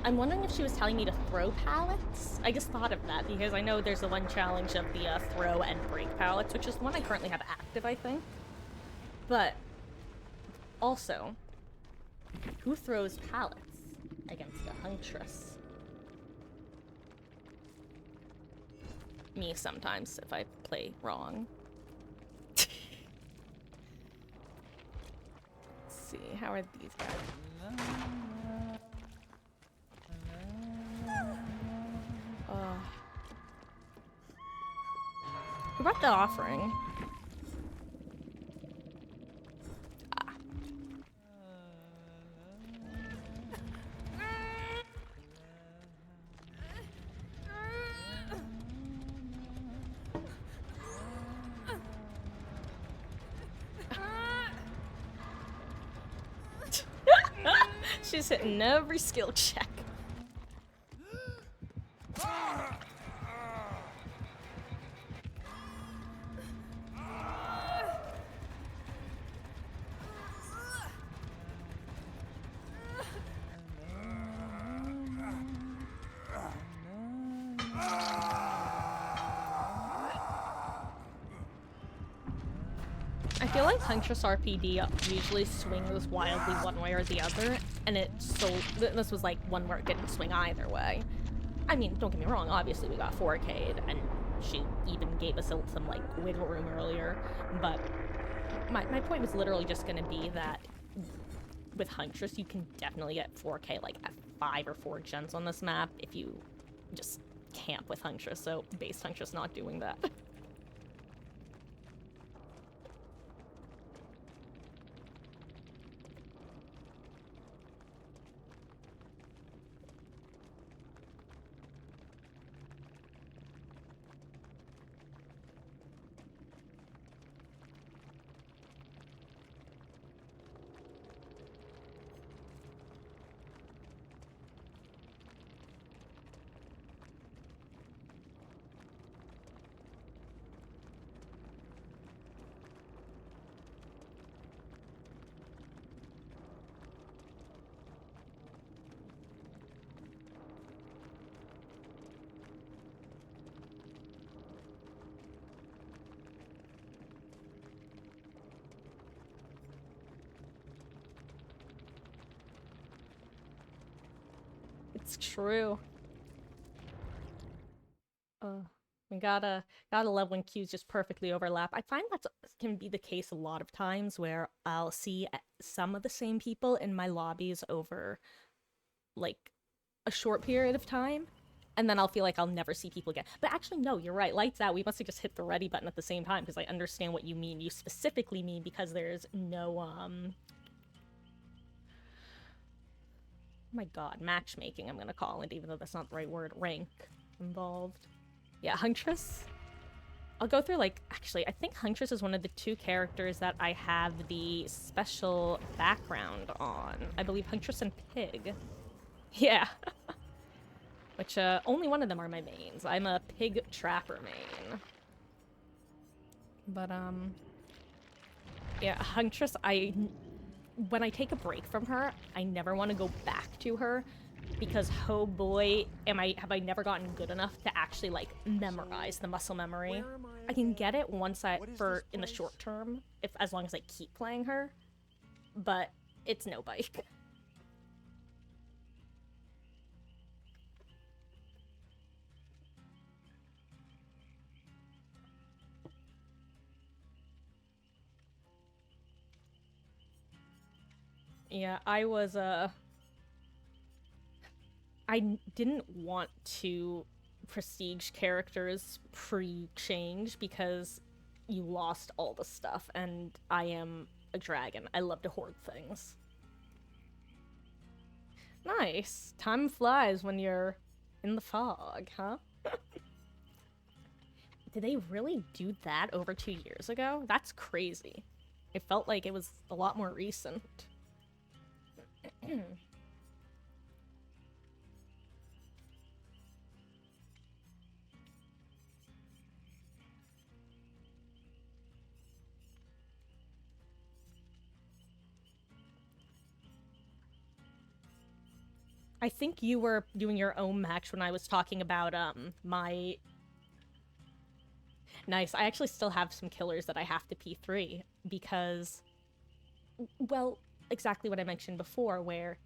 I'm wondering if she was telling me to throw pallets? I just thought of that because I know there's the one challenge of the throw and break pallets, which is the one I currently have active, I think. But also, who throws pallets against a huntress? Me sometimes if I play wrong. Let's see, how are these guys? Who brought the offering? Ah. She's hitting every skill check. I feel like Huntress RPD usually swings wildly one way or the other, and this was like one where it didn't swing either way. I mean, don't get me wrong, obviously we got 4K'd, and she even gave us some like wiggle room earlier, but my point was literally just gonna be that with Huntress you can definitely get 4K like at 5 or 4 gens on this map if you just camp with Huntress, so base Huntress not doing that. It's true. We gotta love when queues just perfectly overlap. I find that can be the case a lot of times where I'll see some of the same people in my lobbies over like a short period of time, and then I'll feel like I'll never see people again. But actually, no, you're right. Lights out. We must have just hit the ready button at the same time because I understand what you mean. You specifically mean because there's no oh my god, matchmaking, I'm gonna call it, even though that's not the right word, rank involved. Yeah, Huntress. I'll go through, like, actually, I think Huntress is one of the 2 characters that I have the special background on. I believe Huntress and Pig. Yeah. Which, only one of them are my mains. I'm a Pig Trapper main. But, yeah, Huntress, when I take a break from her, I never want to go back to her because oh boy, have I never gotten good enough to actually like memorize the muscle memory. Where am I I can again? get it once What is this in the place? short term, if as long as I keep playing her, but it's no bike. Yeah, didn't want to prestige characters pre-change because you lost all the stuff, and I am a dragon. I love to hoard things. Nice. Time flies when you're in the fog, huh? Did they really do that over 2 years ago? That's crazy. It felt like it was a lot more recent. I think you were doing your own match when I was talking about my nice. I actually still have some killers that I have to P3 because, well, exactly what I mentioned before, where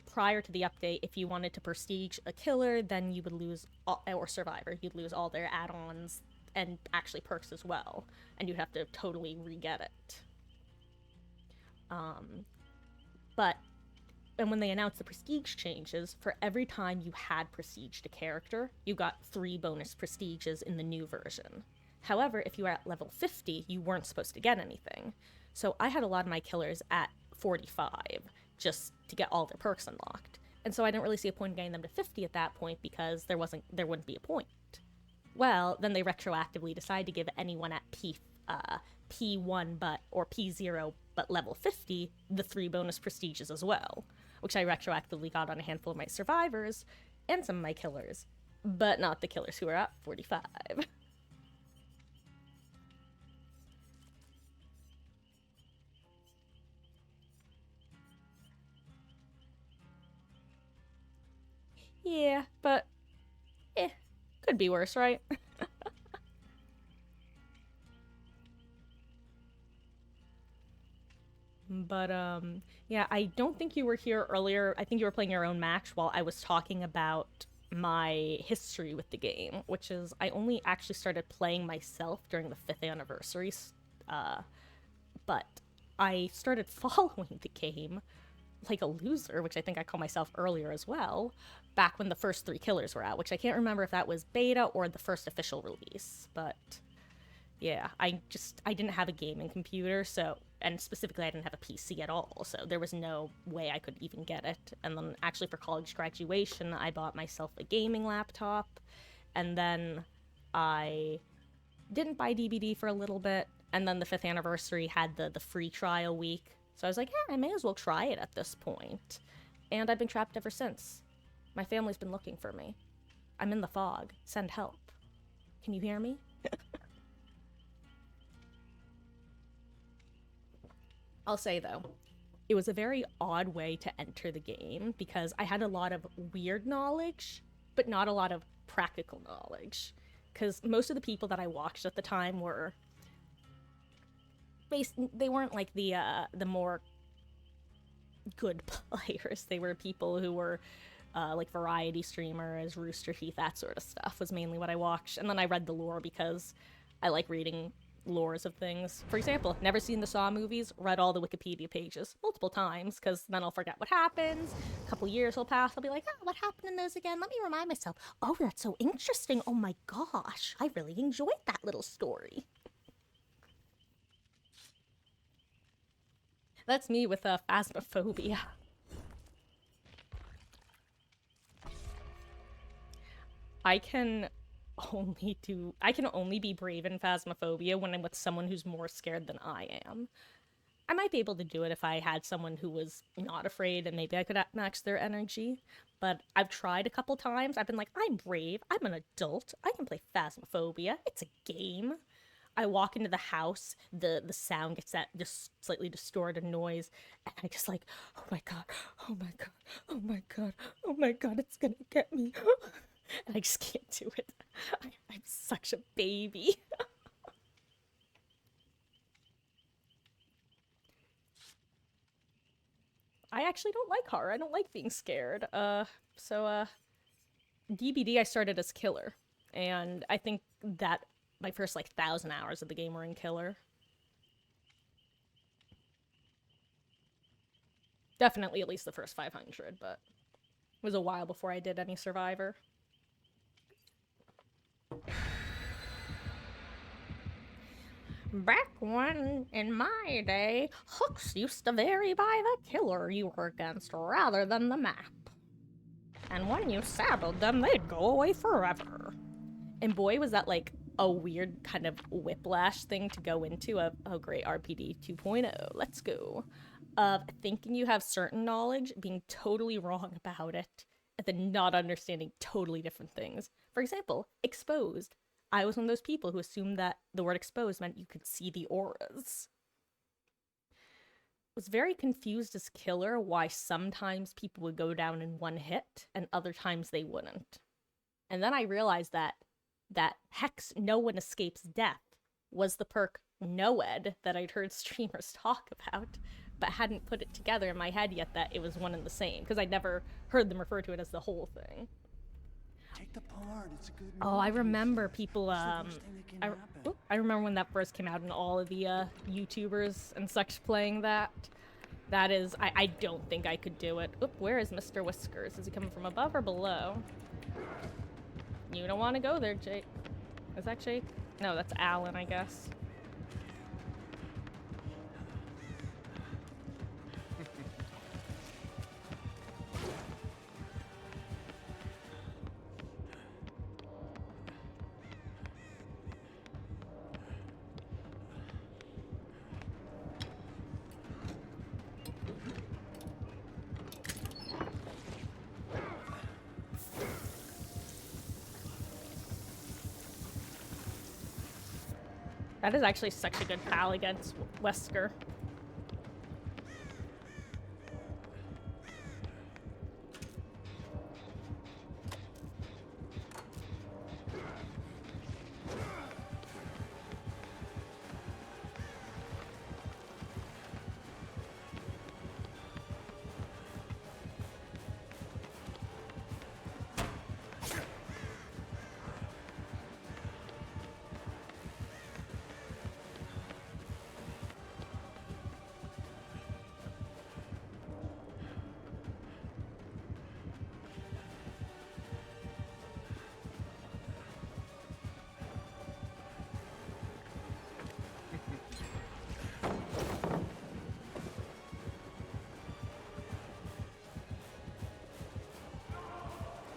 prior to the update, if you wanted to prestige a killer, then you would lose or survivor, you'd lose all their add-ons and actually perks as well, and you'd have to totally re-get it. But and when they announced the prestige changes, for every time you had prestiged a character, you got 3 bonus prestiges in the new version. However, if you were at level 50, you weren't supposed to get anything. So I had a lot of my killers at 45, just to get all their perks unlocked. And so I didn't really see a point in getting them to 50 at that point because there wouldn't be a point. Well, then they retroactively decided to give anyone at P1 or P0 but level 50 the 3 bonus prestiges as well, which I retroactively got on a handful of my survivors and some of my killers, but not the killers who are at 45. Yeah, but could be worse, right? But yeah, I don't think you were here earlier. I think you were playing your own match while I was talking about my history with the game, which is I only actually started playing myself during the 5th anniversary, but I started following the game like a loser, which I think I called myself earlier as well, back when the first 3 killers were out, which I can't remember if that was beta or the first official release, but yeah, I didn't have a gaming computer, so, and specifically I didn't have a PC at all, so there was no way I could even get it. And then actually for college graduation, I bought myself a gaming laptop, and then I didn't buy DBD for a little bit, and then the 5th anniversary had the free trial week, so I was like, yeah, I may as well try it at this point. And I've been trapped ever since. My family's been looking for me. I'm in the fog. Send help. Can you hear me? I'll say, though, it was a very odd way to enter the game because I had a lot of weird knowledge, but not a lot of practical knowledge. Because most of the people that I watched at the time were they weren't like the more good players. They were people who were like variety streamers, Rooster Teeth, that sort of stuff was mainly what I watched. And then I read the lore because I like reading lores of things. For example, never seen the Saw movies, read all the Wikipedia pages multiple times because then I'll forget what happens. A couple years will pass, I'll be like, oh, what happened in those again? Let me remind myself. Oh, that's so interesting. Oh my gosh, I really enjoyed that little story. That's me with Phasmophobia. I can only be brave in Phasmophobia when I'm with someone who's more scared than I am. I might be able to do it if I had someone who was not afraid and maybe I could match their energy. But I've tried a couple times. I've been like, I'm brave. I'm an adult. I can play Phasmophobia. It's a game. I walk into the house, the sound gets that just slightly distorted noise, and I just like, oh my god, oh my god, oh my god, oh my god, it's gonna get me. And I just can't do it. I'm such a baby. I actually don't like horror. I don't like being scared. DBD I started as Killer, and I think that my first like 1,000 hours of the game were in Killer. Definitely at least the first 500, but it was a while before I did any Survivor. Back when, in my day, hooks used to vary by the killer you were against rather than the map. And when you saddled them, they'd go away forever. And boy, was that like a weird kind of whiplash thing to go into of, oh great, RPD 2.0, let's go. Of thinking you have certain knowledge, being totally wrong about it, and then not understanding totally different things. For example, exposed. I was one of those people who assumed that the word exposed meant you could see the auras. Was very confused as Killer why sometimes people would go down in one hit and other times they wouldn't. And then I realized that Hex No One Escapes Death was the perk NOED that I'd heard streamers talk about, but hadn't put it together in my head yet that it was one and the same, because I'd never heard them refer to it as the whole thing. Take the part. It's a good Oh, I movie. remember people, It's the worst thing that can happen. I remember when that first came out and all of the YouTubers and such playing that. That is, I don't think I could do it. Oop, where is Mr. Whiskers? Is he coming from above or below? You don't want to go there, Jake. Is that Jake? No, that's Alan, I guess. That is actually such a good pal against Wesker.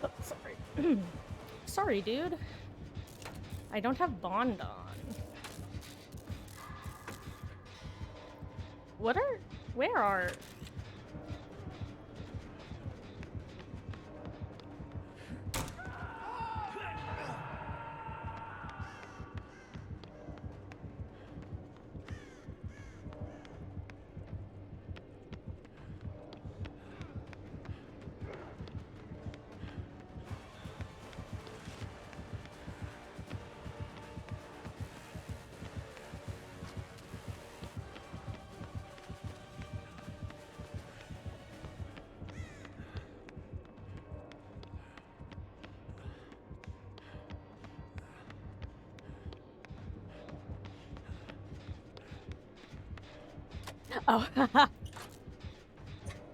Oh, sorry. Sorry, dude. I don't have Bond on. Where are... Oh,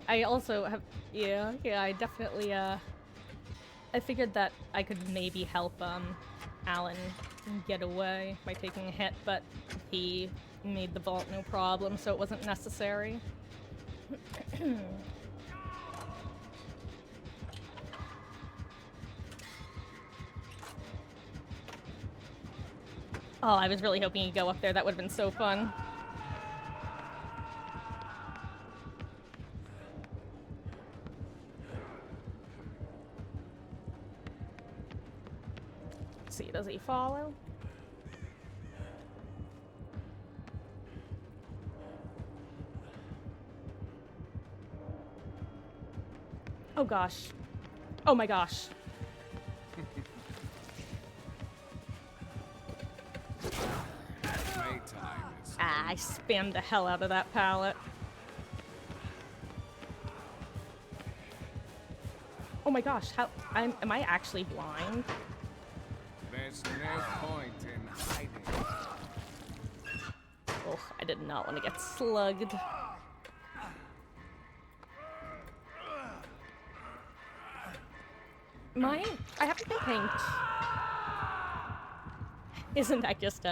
I also have, yeah, I definitely, I figured that I could maybe help, Alan get away by taking a hit, but he made the vault no problem, so it wasn't necessary. Oh, I was really hoping he'd go up there. That would have been so fun. Let's see, does he follow? Oh gosh. Oh my gosh. Playtime is Ah, I spammed the hell out of that pallet. Oh my gosh, how am I actually blind? There's no point in hiding. Oh, I did not want to get slugged. I haven't been paying. Isn't that just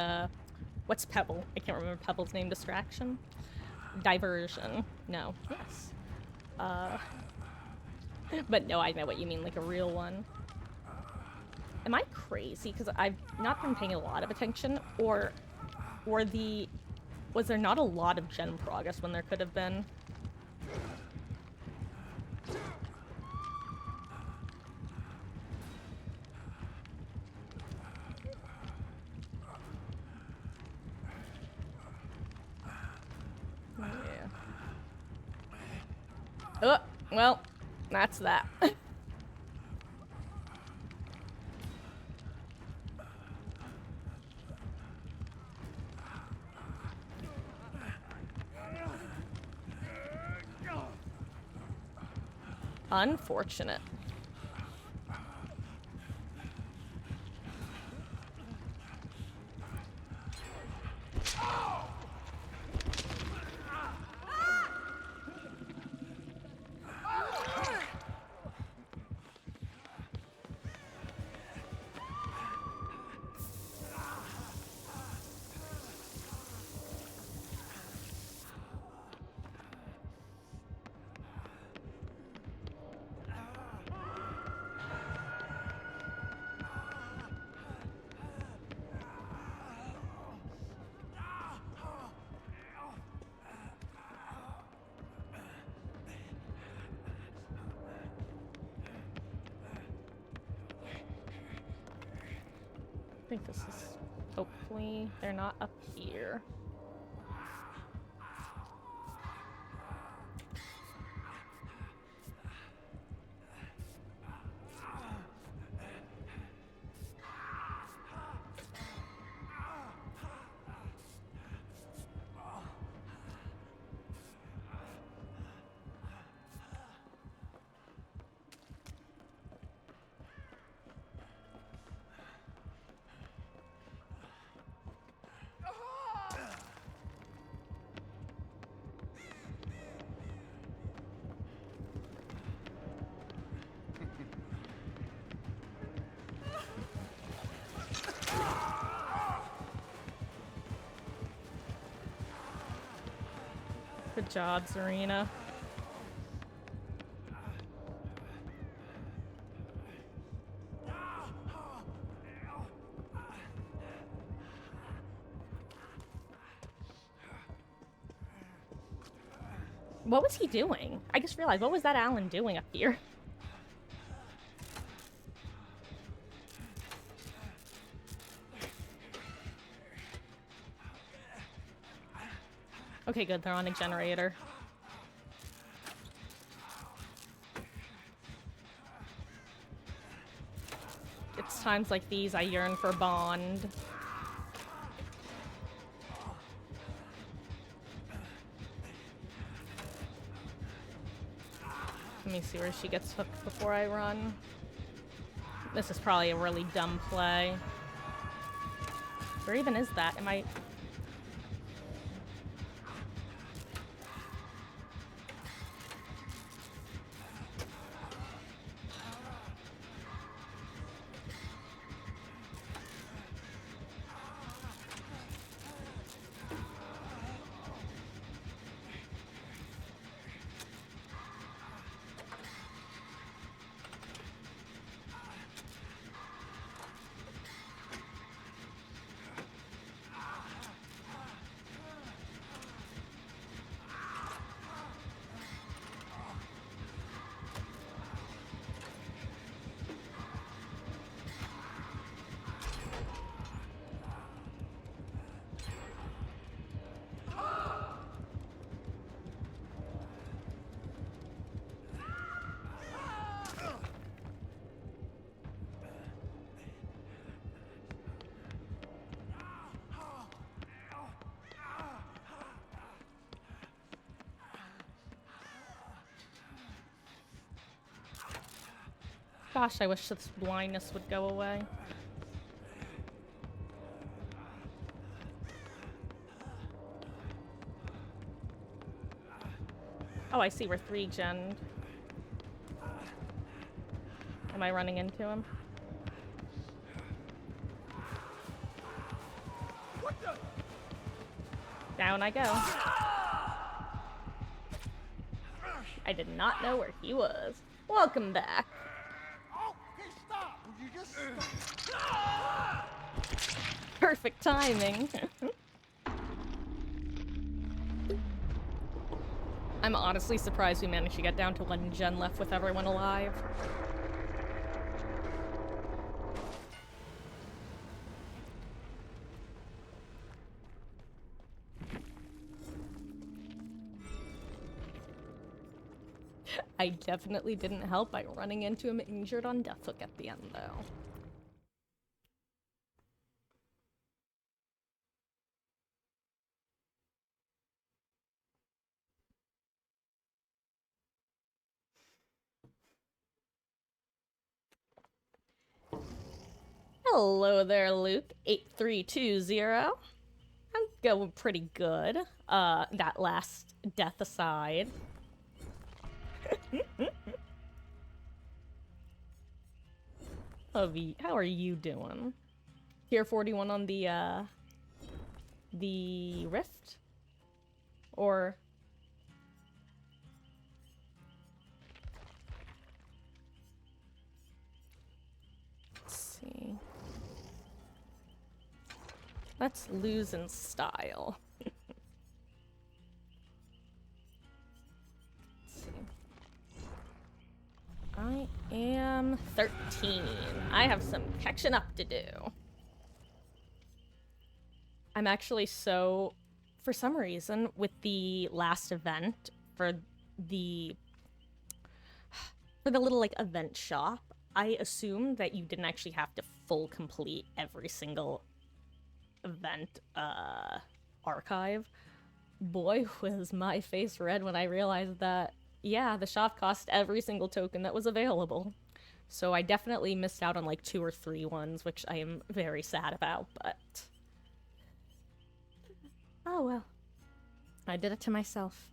what's Pebble? I can't remember Pebble's name. Distraction? Diversion. No. Yes. But no, I know what you mean, like a real one. Am I crazy? Because I've not been paying a lot of attention, or was there not a lot of gen progress when there could have been? Yeah. Oh, well, that's that. Unfortunate. I think this is, hopefully, they're not up here. Good job, Serena. What was he doing? I just realized, what was that Alan doing up here? Okay, good, they're on a generator. It's times like these I yearn for Bond. Let me see where she gets hooked before I run. This is probably a really dumb play. Where even is that? Am I... Gosh, I wish this blindness would go away. Oh, I see we're 3-gen. Am I running into him? Down I go. I did not know where he was. Welcome back. Oh, hey, stop! Would you just stop? Perfect timing. I'm honestly surprised we managed to get down to 1 gen left with everyone alive. I definitely didn't help by running into him injured on Death Hook at the end, though. Hello there, Luke. 8320. I'm going pretty good. That last death aside. How are you doing? Tier 41 on the Rift? Or... Let's see. Let's lose in style. I am 13. I have some catching up to do. I'm actually so... For some reason, with the last event, for the little, like, event shop, I assumed that you didn't actually have to full complete every single event, archive. Boy, was my face red when I realized that yeah, the shop cost every single token that was available. So I definitely missed out on like 2 or 3 ones, which I am very sad about, but... Oh well. I did it to myself.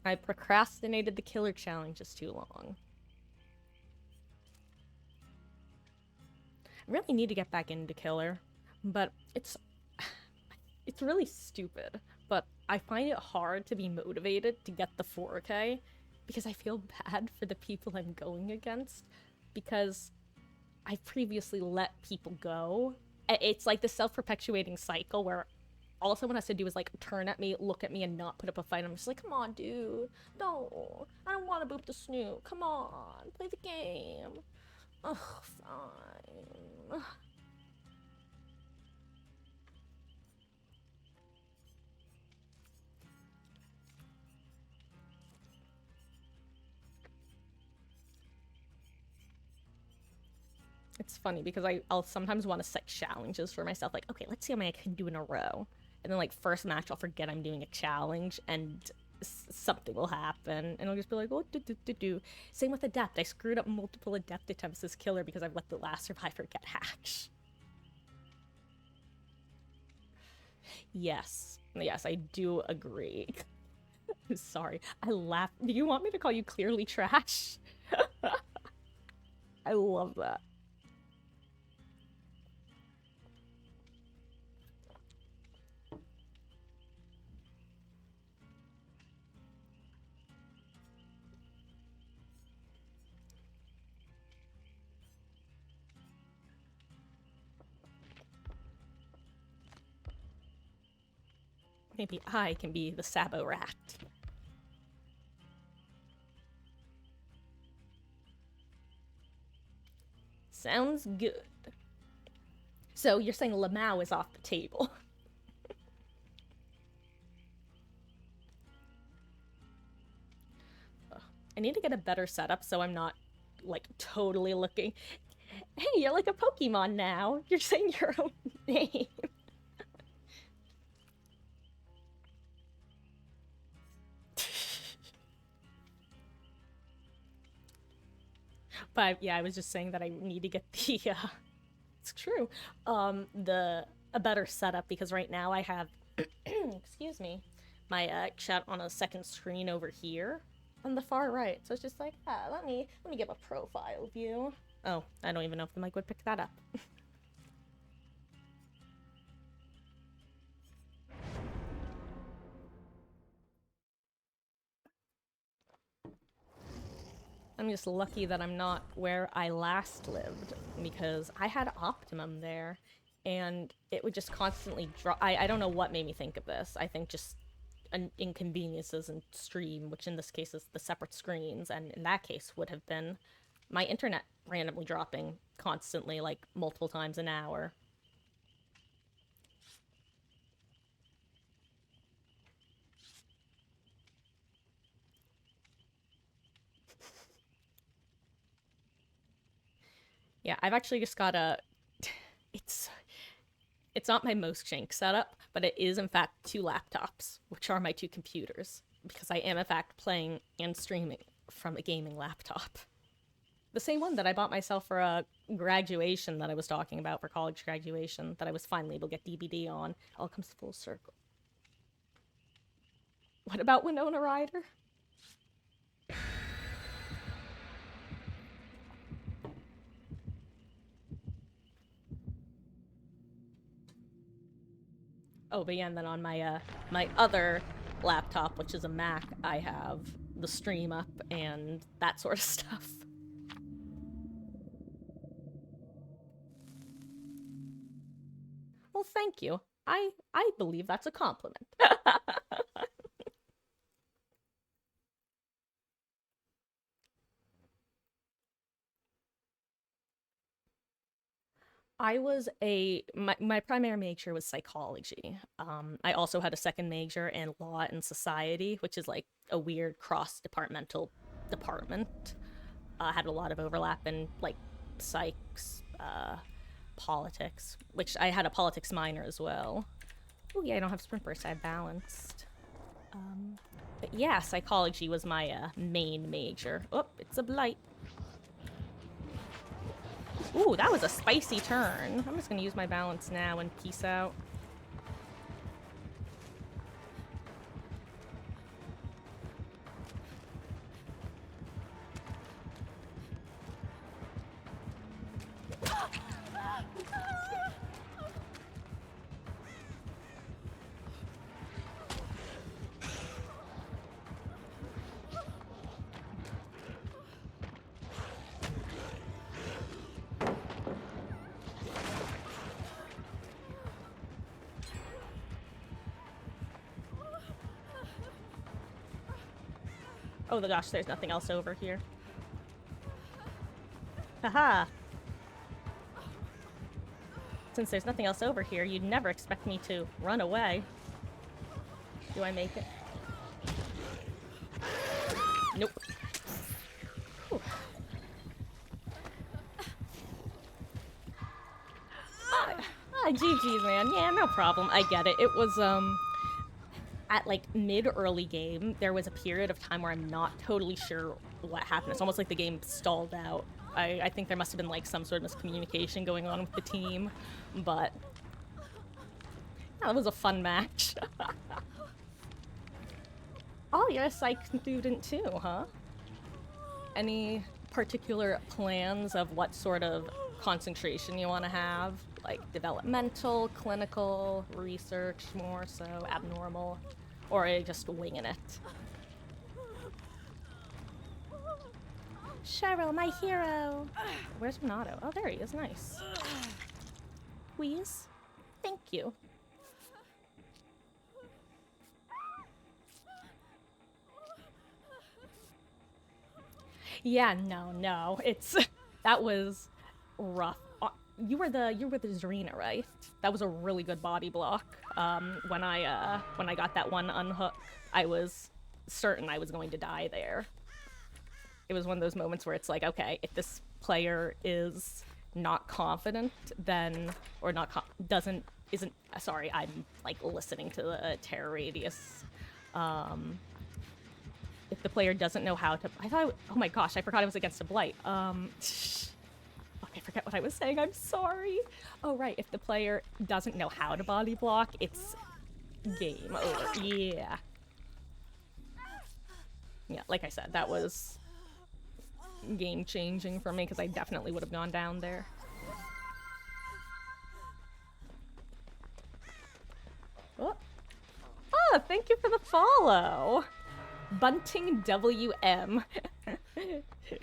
I procrastinated the killer challenges too long. I really need to get back into killer, but it's really stupid, but I find it hard to be motivated to get the 4K because I feel bad for the people I'm going against because I previously let people go. It's like the self-perpetuating cycle where all someone has to do is like turn at me, look at me, and not put up a fight. I'm just like, come on, dude. No, I don't want to boop the snoot. Come on, play the game. Ugh, fine. It's funny because I'll sometimes want to set challenges for myself, like, okay, let's see how many I can do in a row. And then, like, first match, I'll forget I'm doing a challenge, and something will happen, and I'll just be like, oh, do. Same with Adept. I screwed up multiple Adept attempts as killer because I've let the last survivor get hacked. Yes, I do agree. Sorry, I laugh. Do you want me to call you clearly trash? I love that. Maybe I can be the Sabo rat. Sounds good. So you're saying Lamau is off the table? I need to get a better setup so I'm not, like, totally looking... Hey, you're like a Pokemon now. You're saying your own name. But yeah, I was just saying that I need to get the it's true. A better setup because right now I have excuse me, my chat on a second screen over here on the far right. So it's just like, let me give a profile view. Oh, I don't even know if the mic would pick that up. I'm just lucky that I'm not where I last lived, because I had Optimum there, and it would just constantly drop. I don't know what made me think of this. I think just inconveniences in stream, which in this case is the separate screens, and in that case would have been my internet randomly dropping constantly, like multiple times an hour. Yeah, I've actually just got a... It's not my most jank setup, but it is in fact 2 laptops, which are my 2 computers, because I am in fact playing and streaming from a gaming laptop. The same one that I bought myself for a graduation that I was talking about, for college graduation, that I was finally able to get DVD on. It all comes full circle. What about Winona Ryder? Oh, but yeah, and then on my my other laptop, which is a Mac, I have the stream up and that sort of stuff. Well, thank you. I believe that's a compliment. I was my primary major was psychology. I also had a second major in law and society, which is like a weird cross-departmental department. Had a lot of overlap in like psychs, politics, which I had a politics minor as well. Oh yeah, I don't have sprint burst, I have balanced. But yeah, psychology was my main major. Oh, it's a blight. Ooh, that was a spicy turn. I'm just gonna use my balance now and peace out. Oh the gosh, there's nothing else over here. Haha! Since there's nothing else over here, you'd never expect me to run away. Do I make it? Nope. Whew. GG's, man. Yeah, no problem. I get it. It was, at like mid-early game, there was a period of time where I'm not totally sure what happened. It's almost like the game stalled out. I think there must have been like some sort of miscommunication going on with the team, but yeah, that was a fun match. Oh, you're a psych student too, huh? Any particular plans of what sort of concentration you want to have? Like developmental, clinical, research, more so, abnormal, or are you just winging it? Cheryl, my hero! Where's Renato? Oh, there he is, nice. Please? Thank you. Yeah, no, it's... that was rough. You were the Zarina, right? That was a really good body block. When I got that one unhook, I was certain I was going to die there. It was one of those moments where it's like, okay, if this player is not confident, then, or not, isn't, sorry, I'm like listening to the terror radius. if the player doesn't know how to... oh my gosh, I forgot it was against a blight. Fuck, I forget what I was saying. I'm sorry. Oh, right. If the player doesn't know how to body block, it's game over. Yeah. Yeah, like I said, that was game-changing for me because I definitely would have gone down there. Oh. Oh, thank you for the follow. Bunting WM.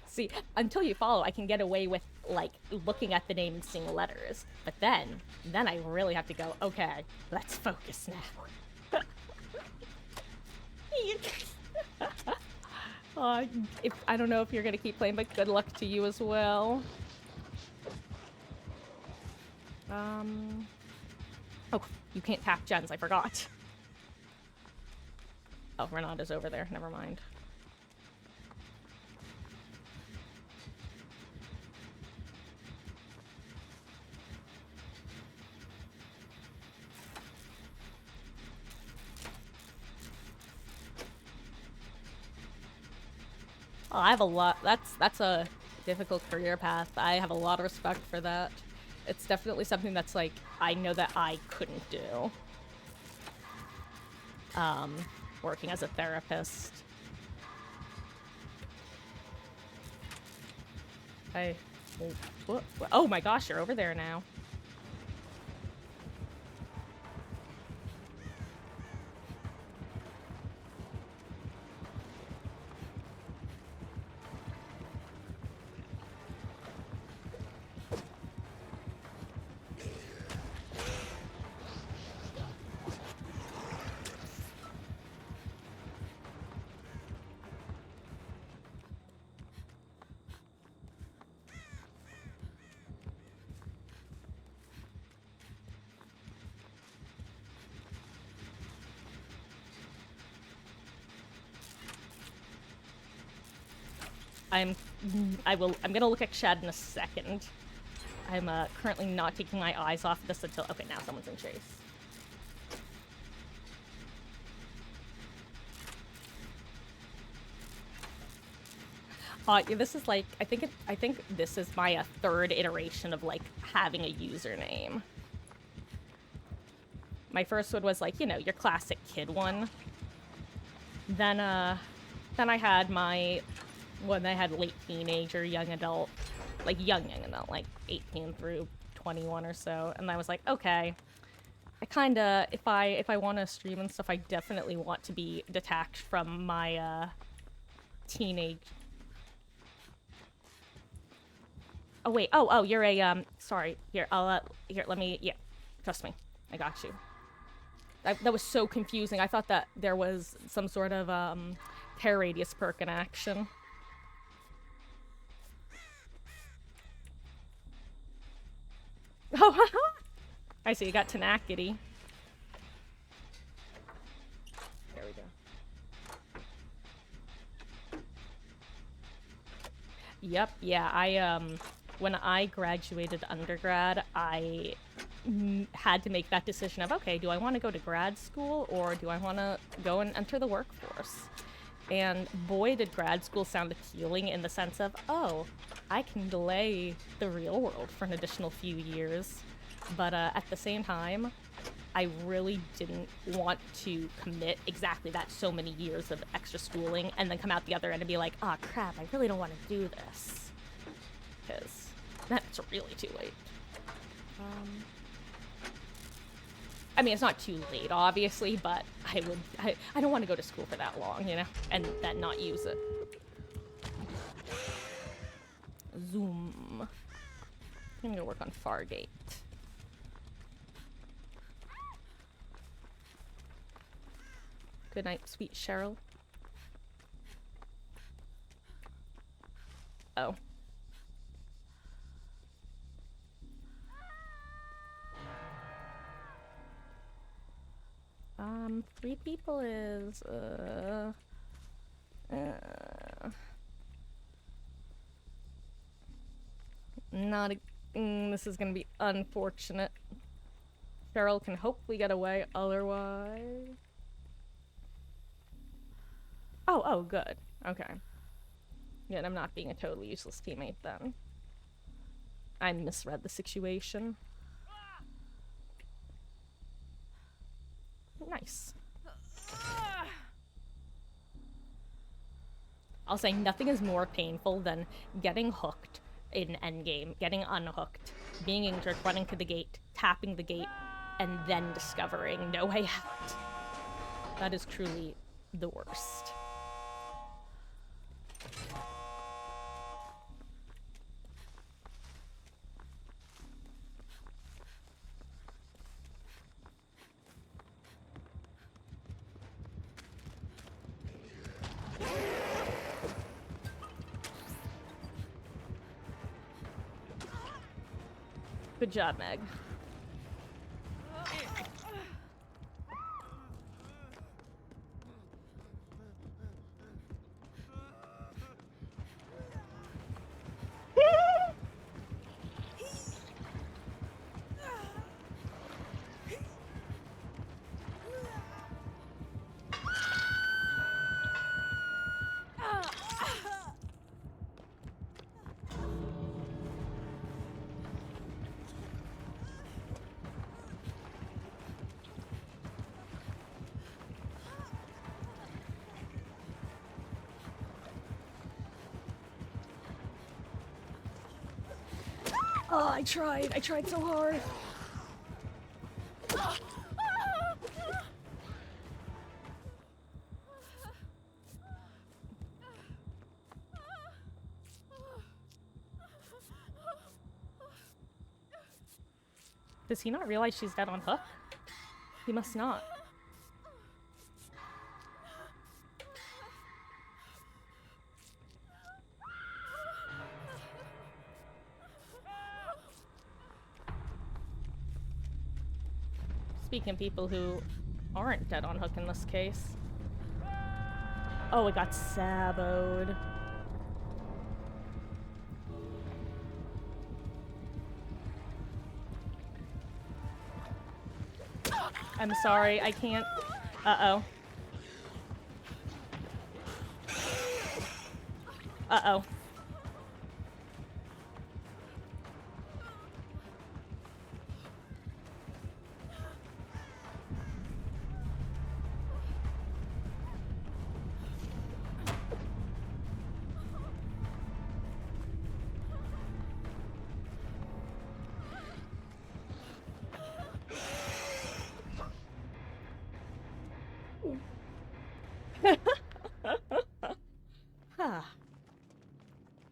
See, until you follow, I can get away with, like, looking at the name and seeing letters. But then I really have to go, okay, let's focus now. I don't know if you're gonna keep playing, but good luck to you as well. Oh, you can't tap gens, I forgot. Oh, Renata's over there, never mind. Oh, I have a lot. That's a difficult career path. I have a lot of respect for that. It's definitely something that's like I know that I couldn't do. Working as a therapist. Oh my gosh, you're over there now. I'm gonna look at Shad in a second. I'm currently not taking my eyes off this until... Okay, now someone's in chase. Yeah, this is like, I think this is my third iteration of like having a username. My first one was like, you know, your classic kid one. Then I had my one I had late teenager, young adult, like young adult, like 18 through 21 or so. And I was like, okay, I kind of, if I want to stream and stuff, I definitely want to be detached from my teenage. Oh wait, oh, you're a sorry. Here, let me, yeah, trust me, I got you. That was so confusing. I thought that there was some sort of Terror Radius perk in action. Oh, I see, you got tenacity. There we go. Yep, yeah, when I graduated undergrad, I had to make that decision of, okay, do I want to go to grad school or do I want to go and enter the workforce? And boy, did grad school sound appealing in the sense of, oh, I can delay the real world for an additional few years. But at the same time, I really didn't want to commit exactly that so many years of extra schooling and then come out the other end and be like, oh crap, I really don't want to do this. Because that's really too late. I mean, it's not too late, obviously, but I don't want to go to school for that long, you know, and then not use it. Zoom. I'm gonna work on Fargate. Good night, sweet Cheryl. Oh. 3 people is, not a, this is gonna be unfortunate. Cheryl can hopefully get away otherwise. Oh, good. Okay. Yeah, I'm not being a totally useless teammate then. I misread the situation. Nice. I'll say nothing is more painful than getting hooked in endgame, getting unhooked, being injured, running to the gate, tapping the gate, and then discovering no way out. That is truly the worst. Good job, Meg. Oh, I tried so hard. Does he not realize she's dead on hook? He must not. Speaking of people who aren't dead on hook in this case. Oh, it got saboed. I'm sorry, I can't. Uh-oh. Uh-oh.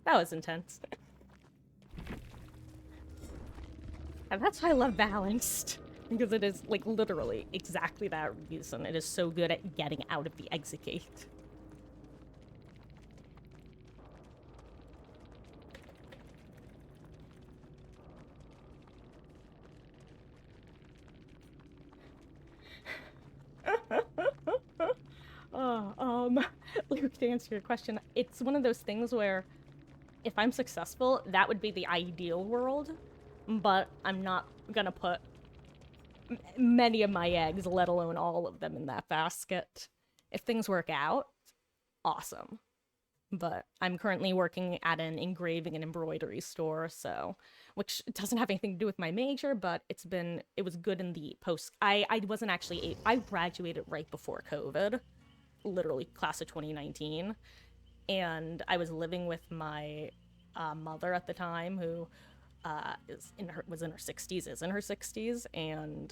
That was intense. And that's why I love Balanced. Because it is, like, literally exactly that reason. It is so good at getting out of the exit gate. Luke, to answer your question, it's one of those things where if I'm successful, that would be the ideal world, but I'm not gonna put many of my eggs, let alone all of them, in that basket. If things work out, awesome. But I'm currently working at an engraving and embroidery store, so, which doesn't have anything to do with my major, but it was good in the post. I wasn't actually, I graduated right before COVID, literally class of 2019, and I was living with my mother at the time, who was in her 60s, and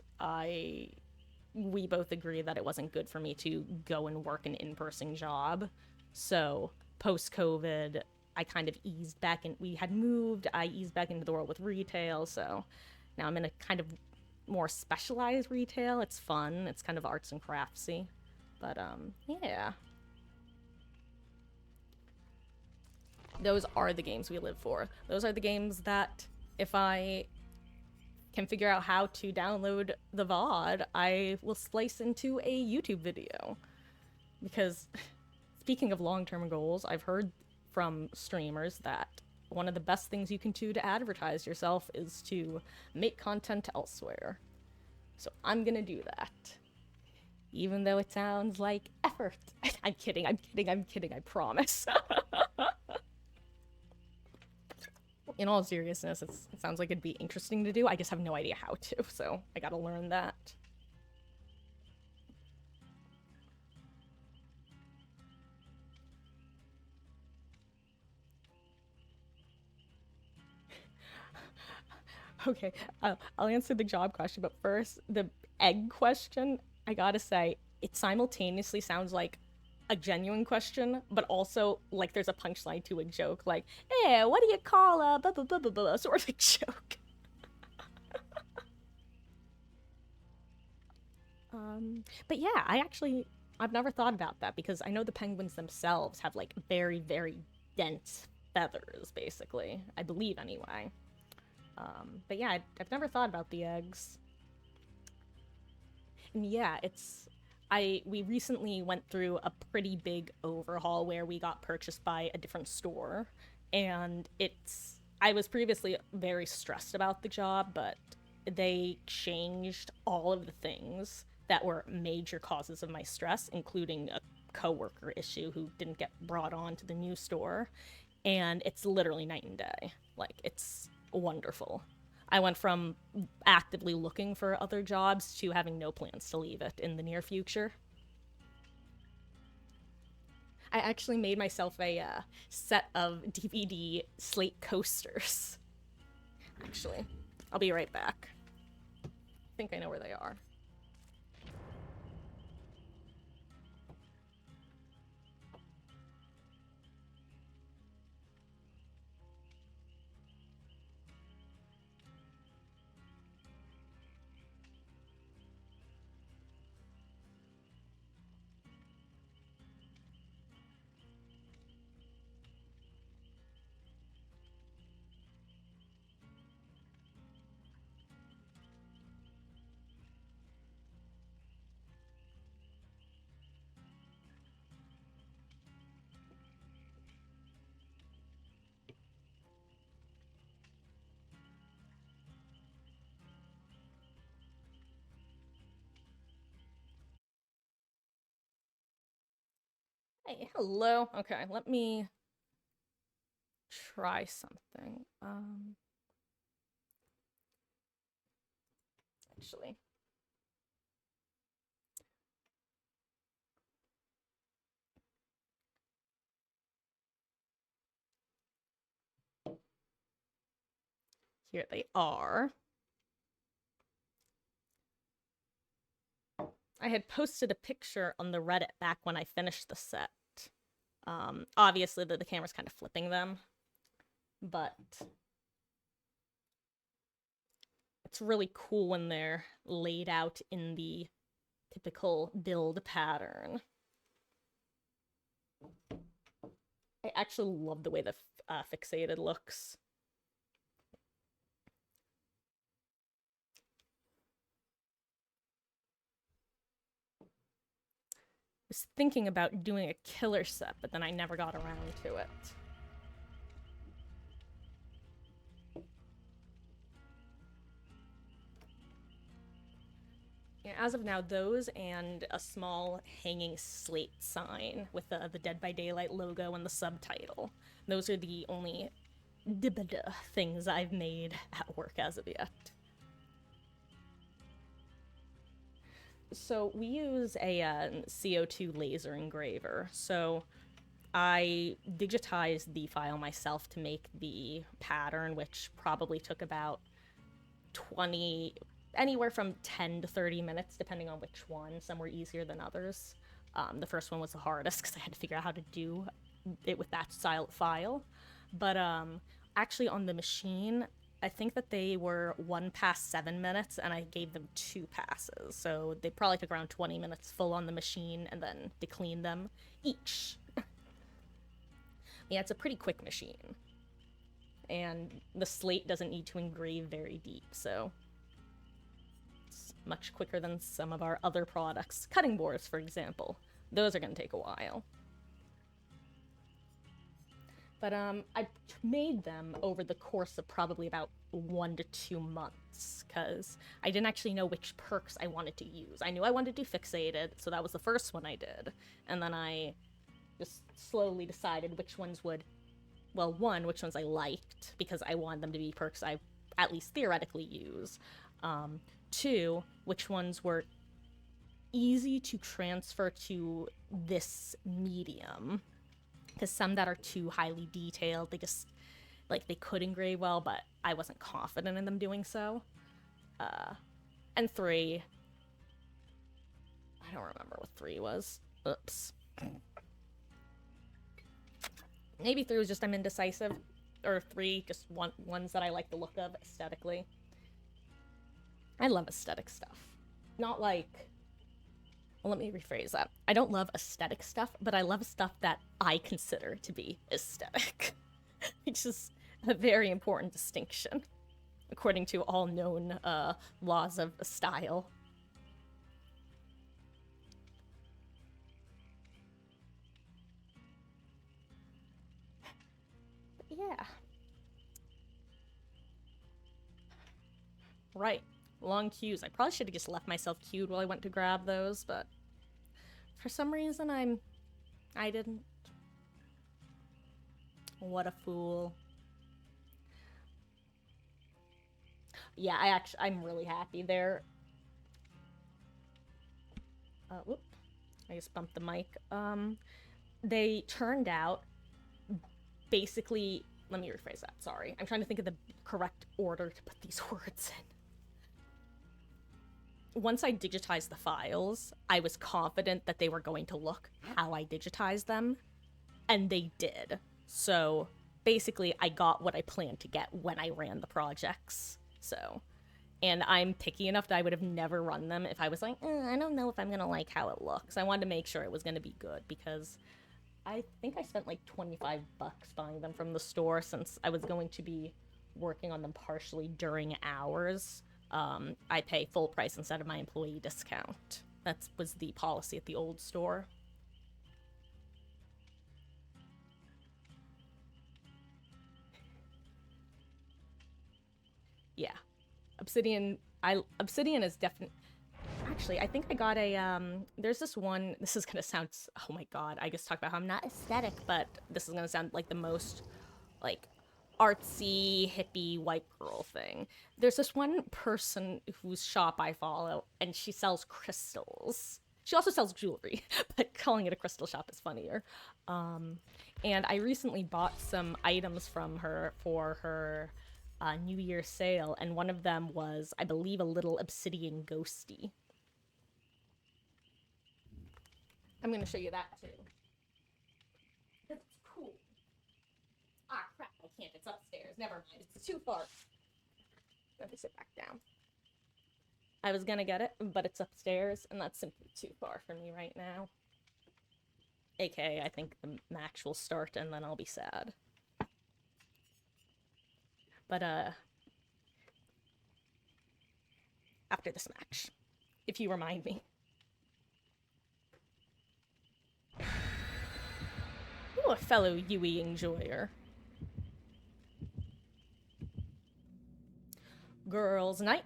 we both agreed that it wasn't good for me to go and work an in-person job. So post-COVID, I kind of eased back in. We had moved. I eased back into the world with retail, so now I'm in a kind of more specialized retail. It's fun. It's kind of arts and craftsy, but yeah. Those are the games we live for. Those are the games that, if I can figure out how to download the VOD, I will splice into a YouTube video. Because, speaking of long-term goals, I've heard from streamers that one of the best things you can do to advertise yourself is to make content elsewhere. So I'm gonna do that. Even though it sounds like effort. I'm kidding, I'm kidding, I'm kidding, I promise. In all seriousness, it sounds like it'd be interesting to do. I just have no idea how to, so I gotta learn that. Okay, I'll answer the job question, but first, the egg question, I gotta say, it simultaneously sounds like a genuine question, but also like there's a punchline to a joke, like, hey, what do you call a blah, blah, blah, blah, blah, sort of a joke. But yeah, I've never thought about that because I know the penguins themselves have like very, very dense feathers, basically. I believe anyway. But yeah, I've never thought about the eggs. And yeah, we recently went through a pretty big overhaul where we got purchased by a different store. And I was previously very stressed about the job, but they changed all of the things that were major causes of my stress, including a coworker issue who didn't get brought on to the new store. And it's literally night and day. Like, it's wonderful. I went from actively looking for other jobs to having no plans to leave it in the near future. I actually made myself a set of DVD slate coasters. Actually, I'll be right back. I think I know where they are. Hey, hello. Okay, let me try something. Actually. Here they are. I had posted a picture on the Reddit back when I finished the set. Obviously, the camera's kind of flipping them, but it's really cool when they're laid out in the typical build pattern. I actually love the way the fixated looks. Was thinking about doing a killer set, but then I never got around to it. Yeah, as of now, those and a small hanging slate sign with the Dead by Daylight logo and the subtitle. Those are the only things I've made at work as of yet. So we use a CO2 laser engraver. So I digitized the file myself to make the pattern, which probably took about anywhere from 10 to 30 minutes, depending on which one. Some were easier than others. The first one was the hardest because I had to figure out how to do it with that style file. But actually on the machine, I think that they were 1 pass 7 minutes, and I gave them 2 passes. So they probably took around 20 minutes full on the machine, and then to clean them each. Yeah, it's a pretty quick machine. And the slate doesn't need to engrave very deep, so it's much quicker than some of our other products. Cutting boards, for example. Those are going to take a while. But I made them over the course of probably about 1 to 2 months. perks, because I didn't actually know which perks I wanted to use. I knew I wanted to do Fixated, so that was the first one I did. And then I just slowly decided which ones would, well, one, which ones I liked, because I wanted them to be perks I at least theoretically use. Two, which ones were easy to transfer to this medium, because some that are too highly detailed, they just, like, they could engrave well, but I wasn't confident in them doing so. And three, I don't remember what three was. Oops. Maybe three was just I'm indecisive, or three, just ones that I like the look of aesthetically. I love aesthetic stuff. Not like, well, let me rephrase that. I don't love aesthetic stuff, but I love stuff that I consider to be aesthetic. Which is a very important distinction, according to all known laws of style. But yeah. Right. Long queues. I probably should have just left myself queued while I went to grab those, but for some reason I didn't. What a fool. Yeah, I'm really happy there. Whoop. I just bumped the mic. They turned out basically, let me rephrase that, sorry. I'm trying to think of the correct order to put these words in. Once I digitized the files, I was confident that they were going to look how I digitized them, and they did. So basically, I got what I planned to get when I ran the projects. So, and I'm picky enough that I would have never run them if I was like, I don't know if I'm gonna like how it looks. I wanted to make sure it was gonna be good, because I think I spent like $25 buying them from the store, since I was going to be working on them partially during hours. I pay full price instead of my employee discount. That was the policy at the old store. Yeah. Obsidian is definitely... Actually, I think I got a, there's this one, this is gonna sound, oh my god, I just talked about how I'm not aesthetic, but this is gonna sound like the most, like, artsy, hippie, white girl thing. There's this one person whose shop I follow, and she sells crystals. She also sells jewelry, but calling it a crystal shop is funnier. And I recently bought some items from her for her New Year sale, and one of them was, I believe, a little obsidian ghosty. I'm gonna show you that too. It's cool. Ah, crap, I can't. It's upstairs. Never mind. It's too far. Let me sit back down. I was gonna get it, but it's upstairs, and that's simply too far for me right now. AKA, I think the match will start, and then I'll be sad. But, after this match, if you remind me. Ooh, a fellow Yui enjoyer. Girls' night.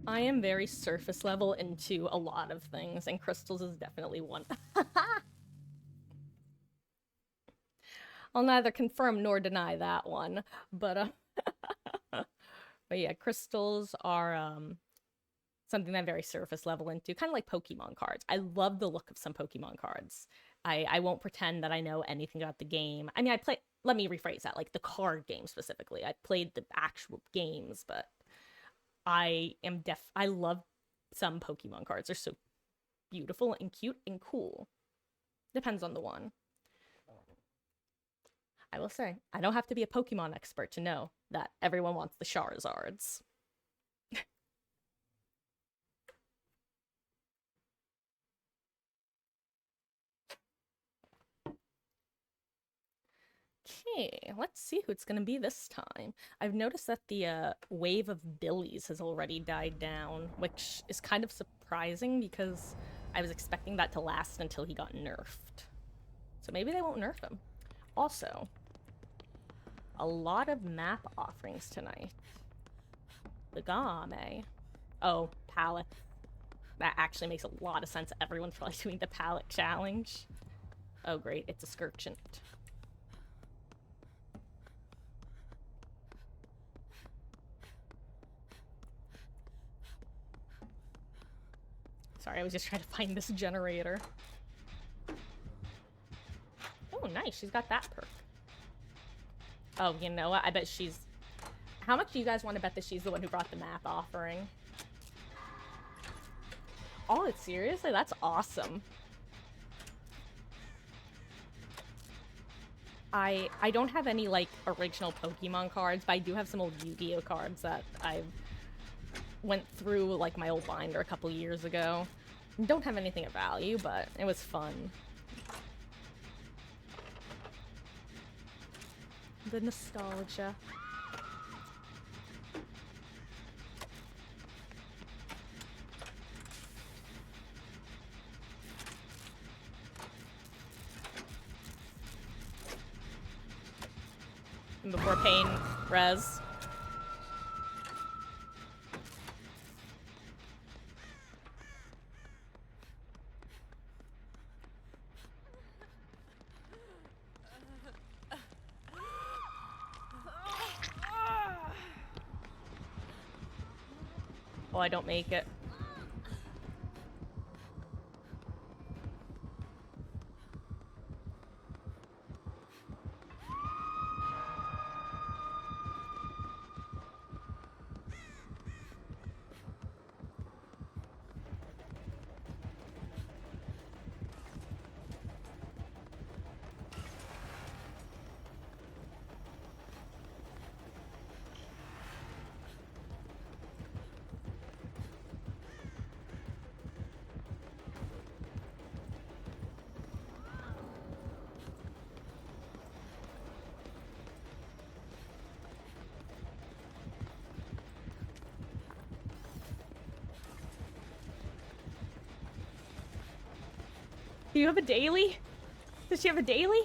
I am very surface level into a lot of things, and crystals is definitely one. I'll neither confirm nor deny that one, but but yeah, crystals are something that I'm very surface level into, kind of like Pokemon cards. I love the look of some Pokemon cards. I won't pretend that I know anything about the game. I mean, let me rephrase that, like the card game specifically. I played the actual games, but I love some Pokemon cards. They're so beautiful and cute and cool. Depends on the one. I will say, I don't have to be a Pokemon expert to know that everyone wants the Charizards. Okay, let's see who it's gonna be this time. I've noticed that the wave of Billies has already died down, which is kind of surprising because I was expecting that to last until he got nerfed. So maybe they won't nerf him. Also, A lot of map offerings tonight. The game. Oh, palette. That actually makes a lot of sense. Everyone's probably doing the palette challenge. Oh great, it's a Skirchant. Sorry, I was just trying to find this generator. Oh, nice. She's got that perk. Oh, you know what? I bet she's... How much do you guys want to bet that she's the one who brought the map offering? Oh, seriously? That's awesome. I don't have any, like, original Pokemon cards, but I do have some old Yu-Gi-Oh cards that I've went through, like, my old binder a couple years ago. Don't have anything of value, but it was fun. The nostalgia. And before pain, res. Oh, I don't make it. Do you have a daily? Does she have a daily?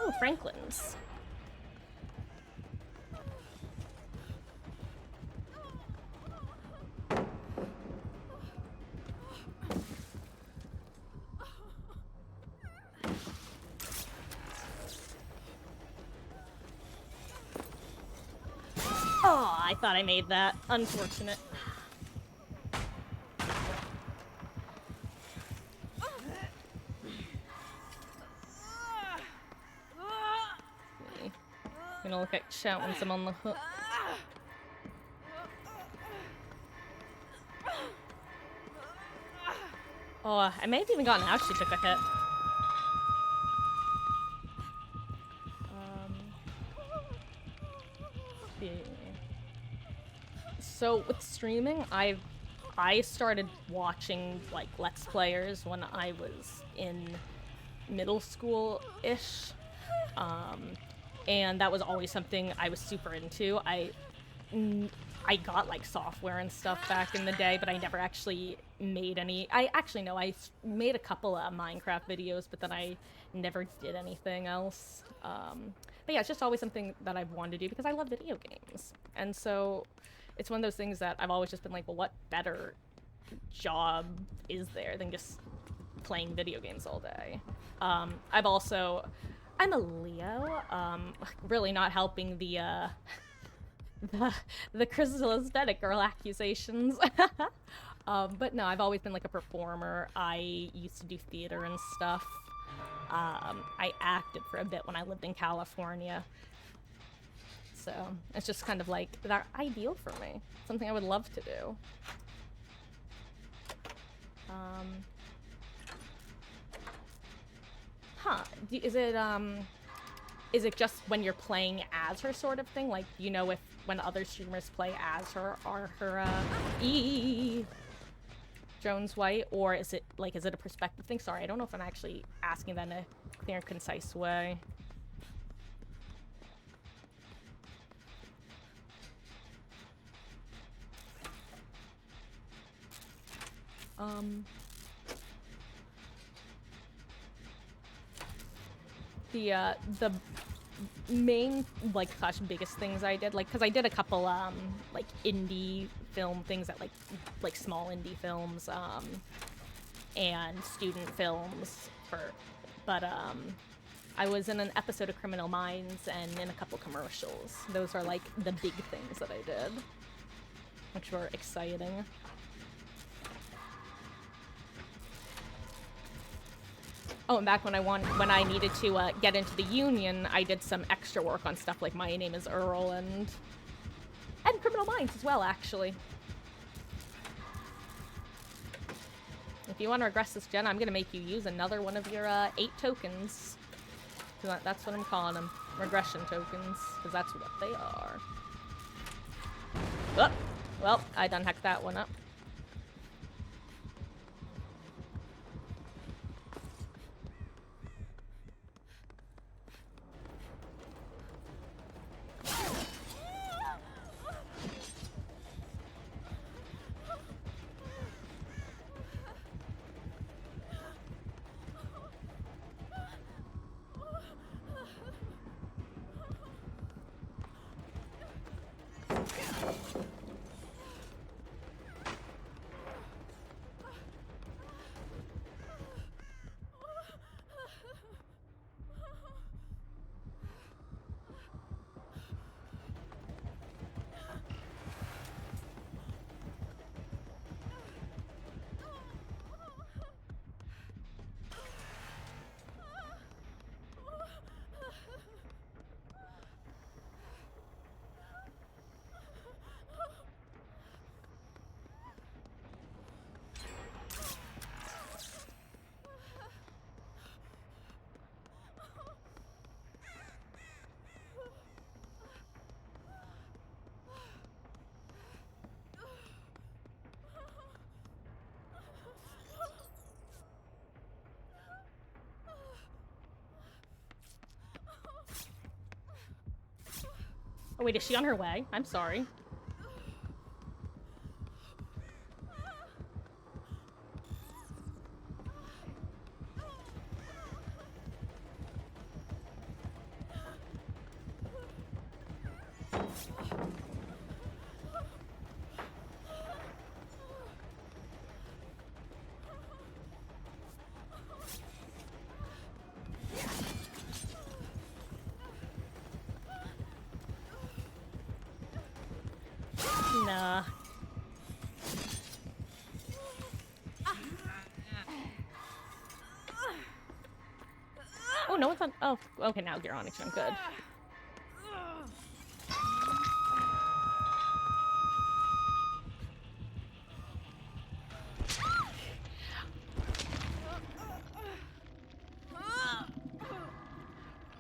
Oh, Franklin's. Oh, I thought I made that. Unfortunate. Gonna look at chat once I'm on the hook. Oh, I may have even gotten out she took a hit. Yeah. So with streaming, I started watching like Let's Players when I was in middle school-ish. And that was always something I was super into. I got like software and stuff back in the day, but I never actually made any. I made a couple of Minecraft videos, but then I never did anything else. But yeah, it's just always something that I've wanted to do because I love video games. And so it's one of those things that I've always just been like, well, what better job is there than just playing video games all day? I'm a Leo, really not helping the Crystal Aesthetic girl accusations. But no, I've always been like a performer. I used to do theater and stuff. I acted for a bit when I lived in California. So it's just kind of like that ideal for me. Something I would love to do. Is it just when you're playing as her sort of thing? Like, you know, if when other streamers play as her, are her, Jones White, or is it like, is it a perspective thing? Sorry, I don't know if I'm actually asking that in a clear and concise way. The main, like, slash biggest things I did, like, because I did a couple, like, indie film things that, like small indie films, and student films but, I was in an episode of Criminal Minds and in a couple commercials. Those are, like, the big things that I did, which were exciting. Oh, and back when I needed to get into the union, I did some extra work on stuff like My Name is Earl and Criminal Minds as well, actually. If you want to regress this, Jen, I'm gonna make you use another one of your 8 tokens. That's what I'm calling them, regression tokens, because that's what they are. Oh, well, I done hacked that one up. Oh, wait, is she on her way? I'm sorry. Nah. Oh, no one's on. Oh, okay, now you're on it. I'm good.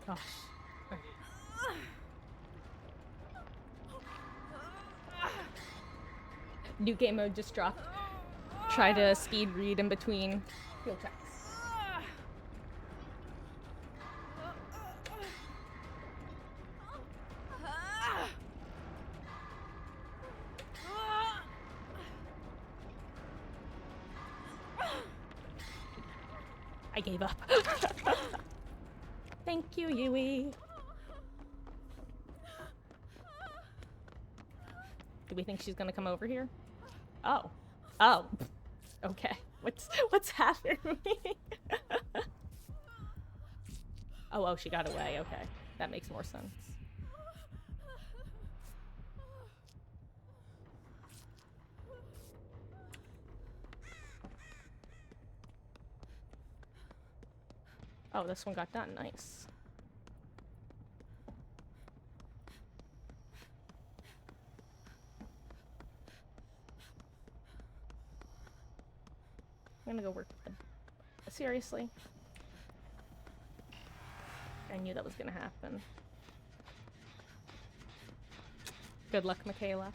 Gosh. New game mode just dropped. Try to speed read in between field checks. I gave up. Thank you, Yui. Do we think she's gonna come over here? Oh. Oh. Okay. What's happening? Oh, she got away. Okay. That makes more sense. Oh, this one got done. Nice. I'm gonna go work with them. Seriously? I knew that was gonna happen. Good luck, Michaela.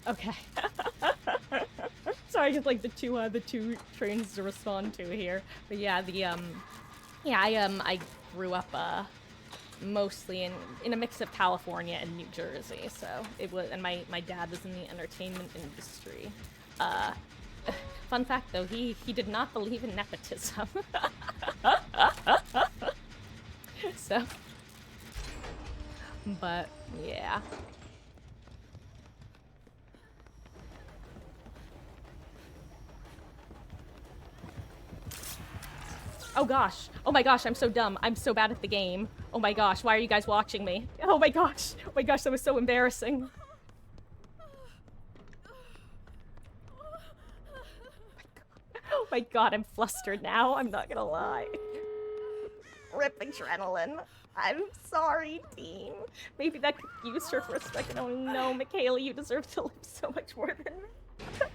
Okay. Sorry, just like the two trains to respond to here. But yeah, I grew up mostly in a mix of California and New Jersey. So it was, and my dad was in the entertainment industry. Fun fact though, he did not believe in nepotism. So, but yeah. Oh gosh. Oh my gosh, I'm so dumb. I'm so bad at the game. Oh my gosh, why are you guys watching me? Oh my gosh. Oh my gosh, that was so embarrassing. Oh my god, I'm flustered now. I'm not gonna lie. Rip adrenaline. I'm sorry, team. Maybe that confused her for a second. Oh no, Michaela, you deserve to live so much more than me.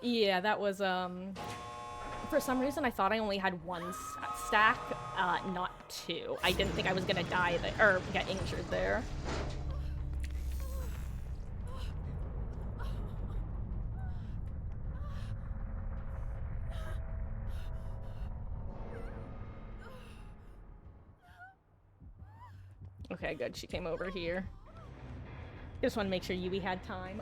Yeah, that was, for some reason I thought I only had one stack, not two. I didn't think I was gonna die there, or get injured there. Okay, good, she came over here. Just want to make sure Yui had time,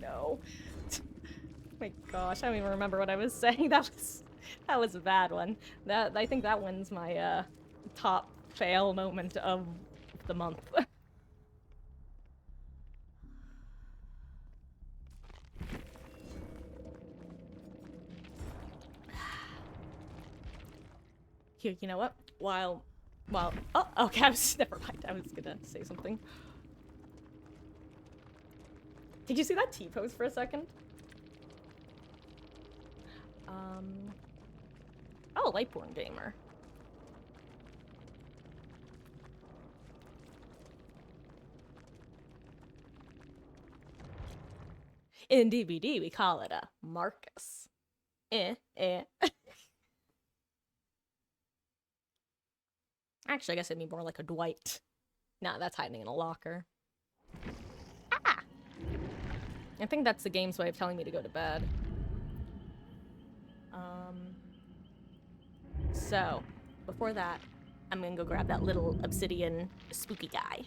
No. My gosh, I don't even remember what I was saying. That was a bad one. I think that one's my top fail moment of the month. Here, you know what? While oh, okay, never mind. I was gonna say something. Did you see that T-pose for a second? Oh, Lightborn Gamer. In DBD, we call it a Marcus. Actually, I guess it'd be more like a Dwight. Nah, that's hiding in a locker. Ah! I think that's the game's way of telling me to go to bed. So, before that, I'm gonna go grab that little obsidian spooky guy.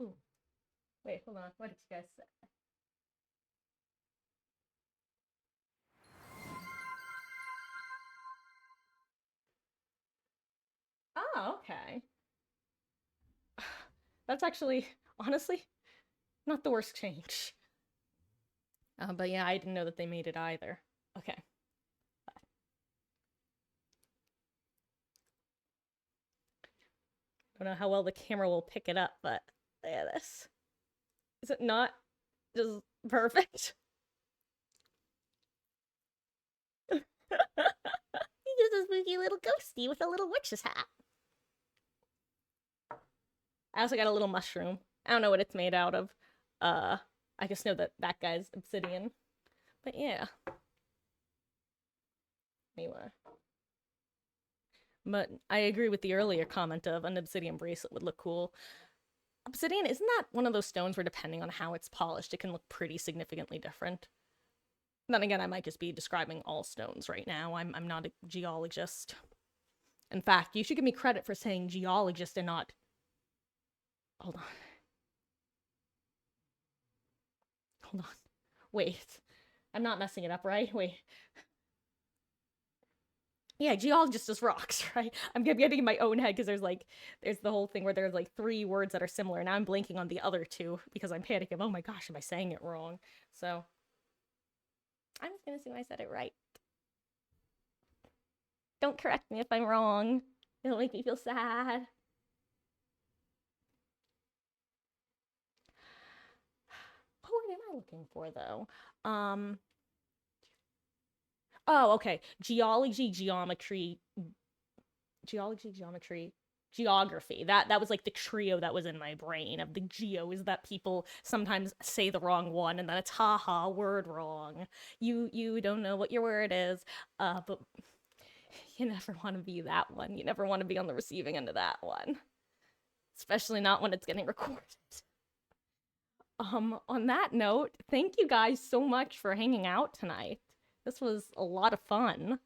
Ooh. Wait, hold on. What did you guys say? Oh, okay. That's actually, honestly, not the worst change. But yeah, I didn't know that they made it either. Okay. Don't know how well the camera will pick it up, but look at this. Is it not just perfect? He's just a spooky little ghosty with a little witch's hat. I also got a little mushroom. I don't know what it's made out of. I just know that that guy's obsidian. But yeah. Anyway. But I agree with the earlier comment of an obsidian bracelet would look cool. Obsidian, isn't that one of those stones where depending on how it's polished, it can look pretty significantly different? Then again, I might just be describing all stones right now. I'm not a geologist. In fact, you should give me credit for saying geologist and not... Hold on. Hold on. Wait. I'm not messing it up, right? Wait. Yeah, geologist is rocks, right? I'm getting in my own head because there's the whole thing where there's like 3 words that are similar. Now I'm blanking on the other 2 because I'm panicking. Oh my gosh, am I saying it wrong? So, I'm just gonna assume I said it right. Don't correct me if I'm wrong. It'll make me feel sad. What am I looking for, though? Oh, okay. Geology, geometry, geography. That was like the trio that was in my brain of the geo is that people sometimes say the wrong one and then it's haha, word wrong. You don't know what your word is. But you never want to be that one. You never want to be on the receiving end of that one. Especially not when it's getting recorded. On that note, thank you guys so much for hanging out tonight. This was a lot of fun.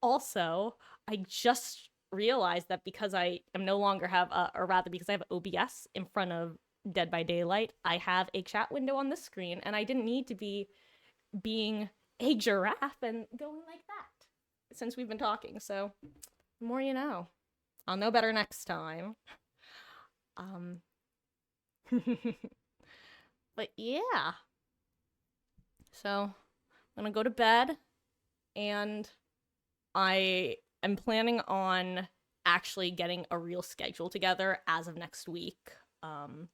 Also, I just realized that because I am no longer have, or rather because I have OBS in front of Dead by Daylight, I have a chat window on the screen, and I didn't need to be being a giraffe and going like that since we've been talking, so the more you know. I'll know better next time. But yeah. So, I'm gonna go to bed, and I am planning on actually getting a real schedule together as of next week. Not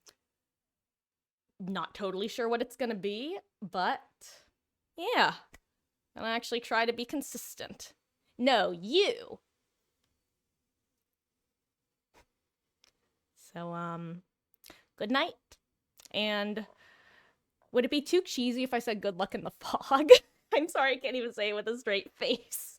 totally sure what it's gonna be, but yeah. I'm gonna actually try to be consistent. No, you! So, good night, and would it be too cheesy if I said good luck in the fog? I'm sorry, I can't even say it with a straight face.